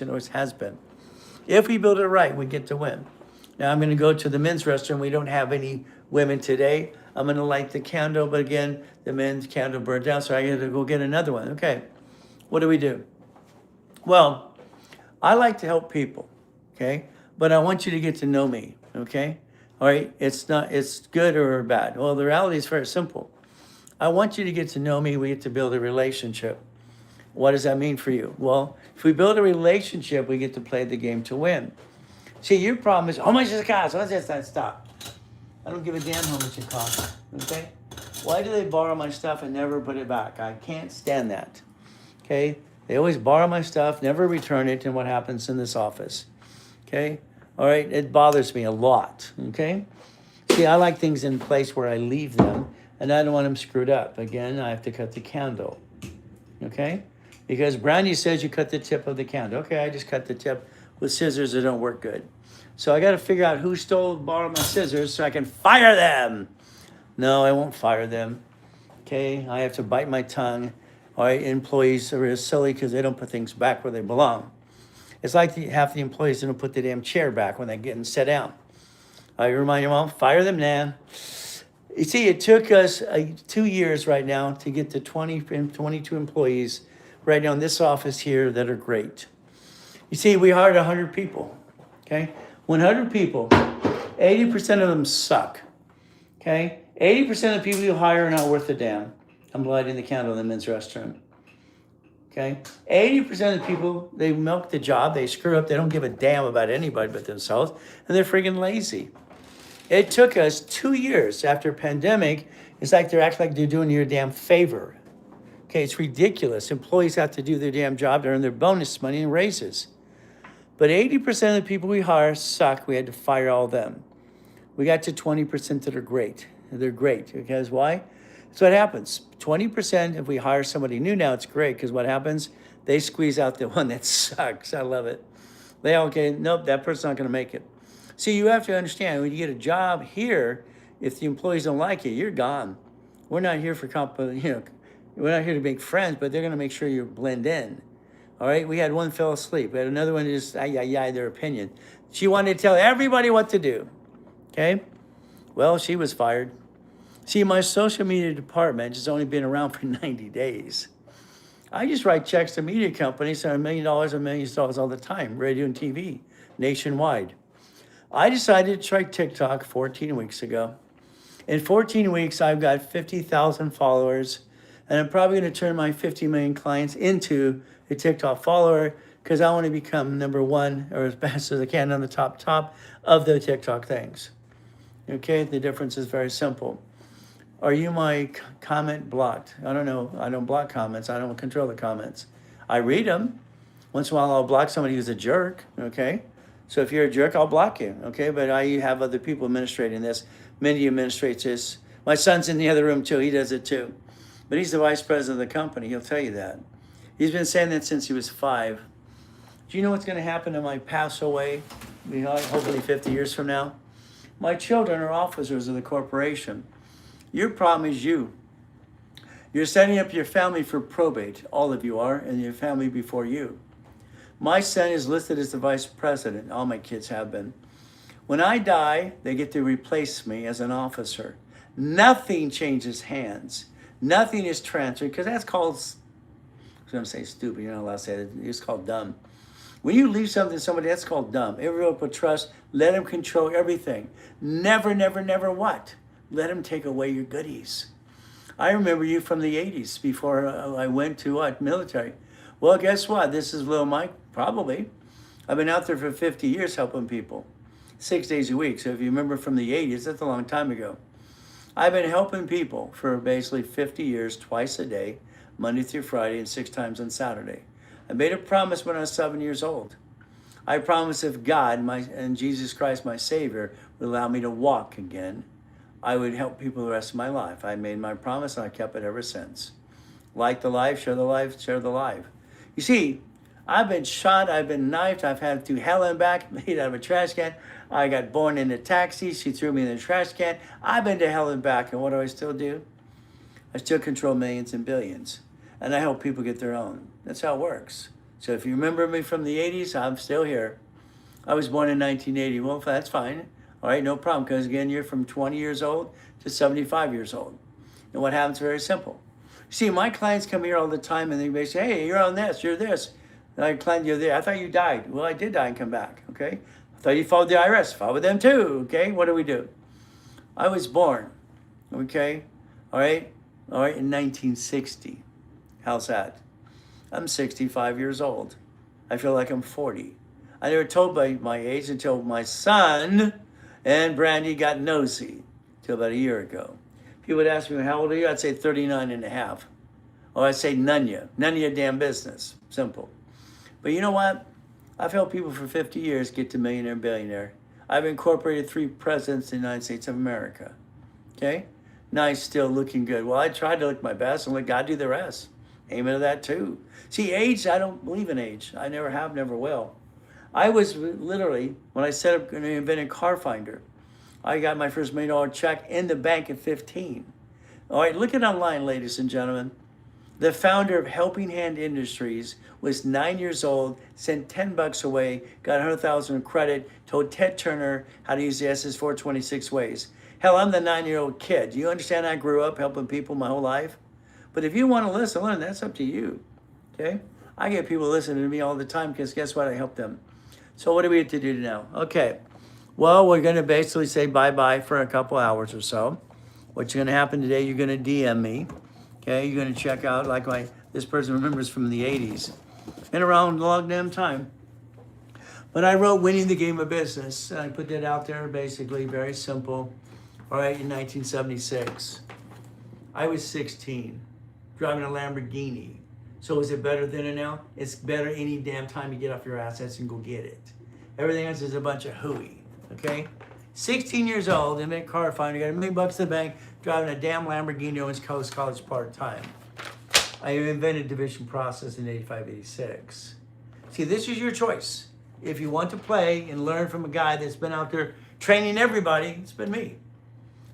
or it has been. If we build it right, we get to win. Now I'm going to go to the men's restroom. We don't have any women today. I'm going to light the candle, but again, the men's candle burned down, so I got to go get another one. Okay, what do we do? Well, I like to help people, okay? But I want you to get to know me, okay? All right, it's good or bad. Well, the reality is very simple. I want you to get to know me. We get to build a relationship. What does that mean for you? Well, if we build a relationship, we get to play the game to win. See, your problem is, how much does it cost? What's that? Stop. I don't give a damn how much it costs, okay? Why do they borrow my stuff and never put it back? I can't stand that, okay? They always borrow my stuff, never return it, and what happens in this office, okay? All right, it bothers me a lot, okay? See, I like things in place where I leave them, and I don't want them screwed up. Again, I have to cut the candle, okay? Because Brandy says you cut the tip of the candle. Okay, I just cut the tip with scissors that don't work good. So I got to figure out who borrowed my scissors so I can fire them. No, I won't fire them. Okay, I have to bite my tongue. All right, employees are silly because they don't put things back where they belong. It's like half the employees don't put the damn chair back when they're getting set down. I remind you, Mom, fire them now. You see, it took us 2 years right now to get to 22 employees right now in this office here that are great. You see, we hired 100 people, okay? 100 people, 80% of them suck, okay? 80% of the people you hire are not worth a damn. I'm lighting the candle in the men's restroom, okay? 80% of the people, they milk the job, they screw up, they don't give a damn about anybody but themselves, and they're friggin' lazy. It took us 2 years after pandemic. It's like they're acting like they're doing you a damn favor. Okay, it's ridiculous. Employees have to do their damn job to earn their bonus money and raises. But 80% of the people we hire suck. We had to fire all of them. We got to 20% that are great. They're great because why? That's what happens. 20%, if we hire somebody new now, it's great because what happens? They squeeze out the one that sucks. I love it. They all get, nope, that person's not going to make it. See, you have to understand, when you get a job here, if the employees don't like you, you're gone. We're not here for we're not here to make friends, but they're going to make sure you blend in. All right, we had one fell asleep. We had another one just, their opinion. She wanted to tell everybody what to do, okay? Well, she was fired. See, my social media department has only been around for 90 days. I just write checks to media companies for $1 million all the time, radio and TV, nationwide. I decided to try TikTok 14 weeks ago. In 14 weeks, I've got 50,000 followers, and I'm probably going to turn my 50 million clients into a TikTok follower because I want to become number one or as fast as I can on the top of the TikTok things. Okay, the difference is very simple. Are you my comment blocked? I don't know. I don't block comments. I don't control the comments. I read them. Once in a while, I'll block somebody who's a jerk, okay? So if you're a jerk, I'll block you, okay? But I have other people administrating this. Mindy administrates this. My son's in the other room too. He does it too. But he's the vice president of the company. He'll tell you that. He's been saying that since he was 5. Do you know what's going to happen when I pass away, hopefully 50 years from now? My children are officers of the corporation. Your problem is you. You're setting up your family for probate. All of you are, and your family before you. My son is listed as the vice president. All my kids have been. When I die, they get to replace me as an officer. Nothing changes hands. Nothing is transferred, because that's called, I was going to say stupid, you're not allowed to say that. It's called dumb. When you leave something to somebody, that's called dumb. Everyone put trust, let them control everything. Never, never, never what? Let them take away your goodies. I remember you from the 80s before I went to what? Military. Well, guess what? This is little Mike, probably. I've been out there for 50 years helping people. 6 days a week. So if you remember from the 80s, that's a long time ago. I've been helping people for basically 50 years, twice a day, Monday through Friday, and 6 times on Saturday. I made a promise when I was 7 years old. I promise if God and Jesus Christ, my Savior, would allow me to walk again, I would help people the rest of my life. I made my promise and I kept it ever since. Like the life, share the life, share the life. You see, I've been shot, I've been knifed, I've had to hell and back, made out of a trash can. I got born in a taxi, she threw me in the trash can. I've been to hell and back, and what do I still do? I still control millions and billions. And I help people get their own. That's how it works. So if you remember me from the 80s, I'm still here. I was born in 1980. Well, that's fine. All right, no problem. Because again, you're from 20 years old to 75 years old. And what happens is very simple. See, my clients come here all the time and they say, hey, you're on this, you're this. And I client, you're there. I thought you died. Well, I did die and come back, okay? I thought you followed the IRS. Follow with them too, okay? What do we do? I was born, okay? All right, in 1960. How's that? I'm 65 years old. I feel like I'm 40. I never told my age until my son and Brandy got nosy till about a year ago. People would ask me, how old are you? I'd say 39 and a half. Or I'd say none of your damn business. Simple. But you know what? I've helped people for 50 years get to millionaire and billionaire. I've incorporated 3 presidents in the United States of America. Okay? Nice, still looking good. Well, I tried to look my best and let God do the rest. Amen to that too. See, age, I don't believe in age. I never have, never will. I was literally, when I set up and invented Car Finder, I got my first $1 million check in the bank at 15. All right, look it online, ladies and gentlemen. The founder of Helping Hand Industries was 9 years old, sent $10 away, got $100,000 in credit, told Ted Turner how to use the SS4 26 ways. Hell, I'm the 9-year-old kid. Do you understand I grew up helping people my whole life? But if you want to listen, learn, that's up to you, okay? I get people listening to me all the time because guess what? I help them. So what do we have to do now? Okay, well, we're going to basically say bye-bye for a couple hours or so. What's going to happen today, you're going to DM me, okay? You're going to check out, like this person remembers from the 80s. Been around a long damn time. But I wrote Winning the Game of Business. I put that out there, basically, very simple. All right, in 1976. I was 16. Driving a Lamborghini. So is it better then and now? It's better any damn time you get off your assets and go get it. Everything else is a bunch of hooey, okay? 16 years old, in a car finder, got $1 million in the bank, driving a damn Lamborghini on his college part-time. I invented division process in 85, 86. See, this is your choice. If you want to play and learn from a guy that's been out there training everybody, it's been me.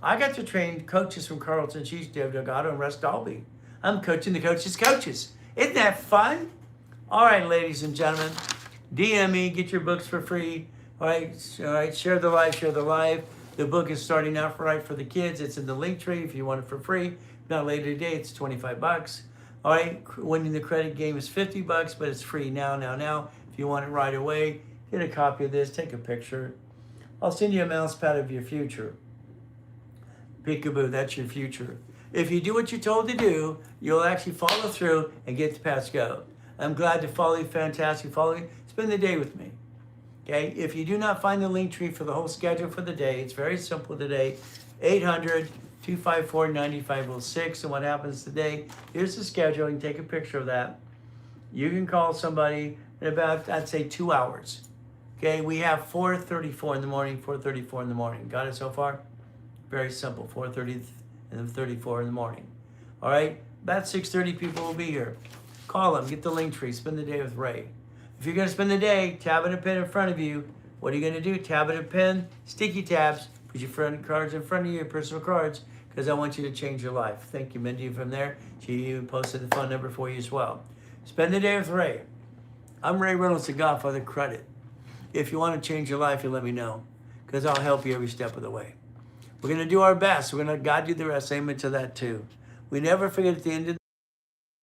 I got to train coaches from Carlton, Cheese, Dave Delgado, and Russ Dalby. I'm coaching the coaches' coaches. Isn't that fun? All right, ladies and gentlemen, DM me, get your books for free. All right, share the life, share the life. The book is starting out for the kids. It's in the link tree if you want it for free. If not later today, it's $25. All right, winning the credit game is $50, but it's free now. If you want it right away, get a copy of this, take a picture. I'll send you a mouse pad of your future. Peekaboo, that's your future. If you do what you're told to do, you'll actually follow through and get to pass go. I'm glad to follow you, fantastic following. Spend the day with me. Okay, if you do not find the link tree for the whole schedule for the day, it's very simple today. 800-254-9506. And what happens today, here's the schedule. You can take a picture of that. You can call somebody in about, I'd say, 2 hours. Okay, we have 4:34 in the morning, 4:34 in the morning. Got it so far? Very simple, 4:30 and 34 in the morning. All right, about 6:30 people will be here. Call them, get the link tree, spend the day with Ray. If you're gonna spend the day, tab and a pen in front of you, what are you gonna do? Tab and a pen, sticky tabs, put your friend cards in front of you, your personal cards, because I want you to change your life. Thank you, Mindy, from there. She even posted the phone number for you as well. Spend the day with Ray. I'm Ray Reynolds, the Godfather Credit. If you want to change your life, you let me know, because I'll help you every step of the way. We're going to do our best. We're going to let God do the rest. Amen to that too. We never forget at the end of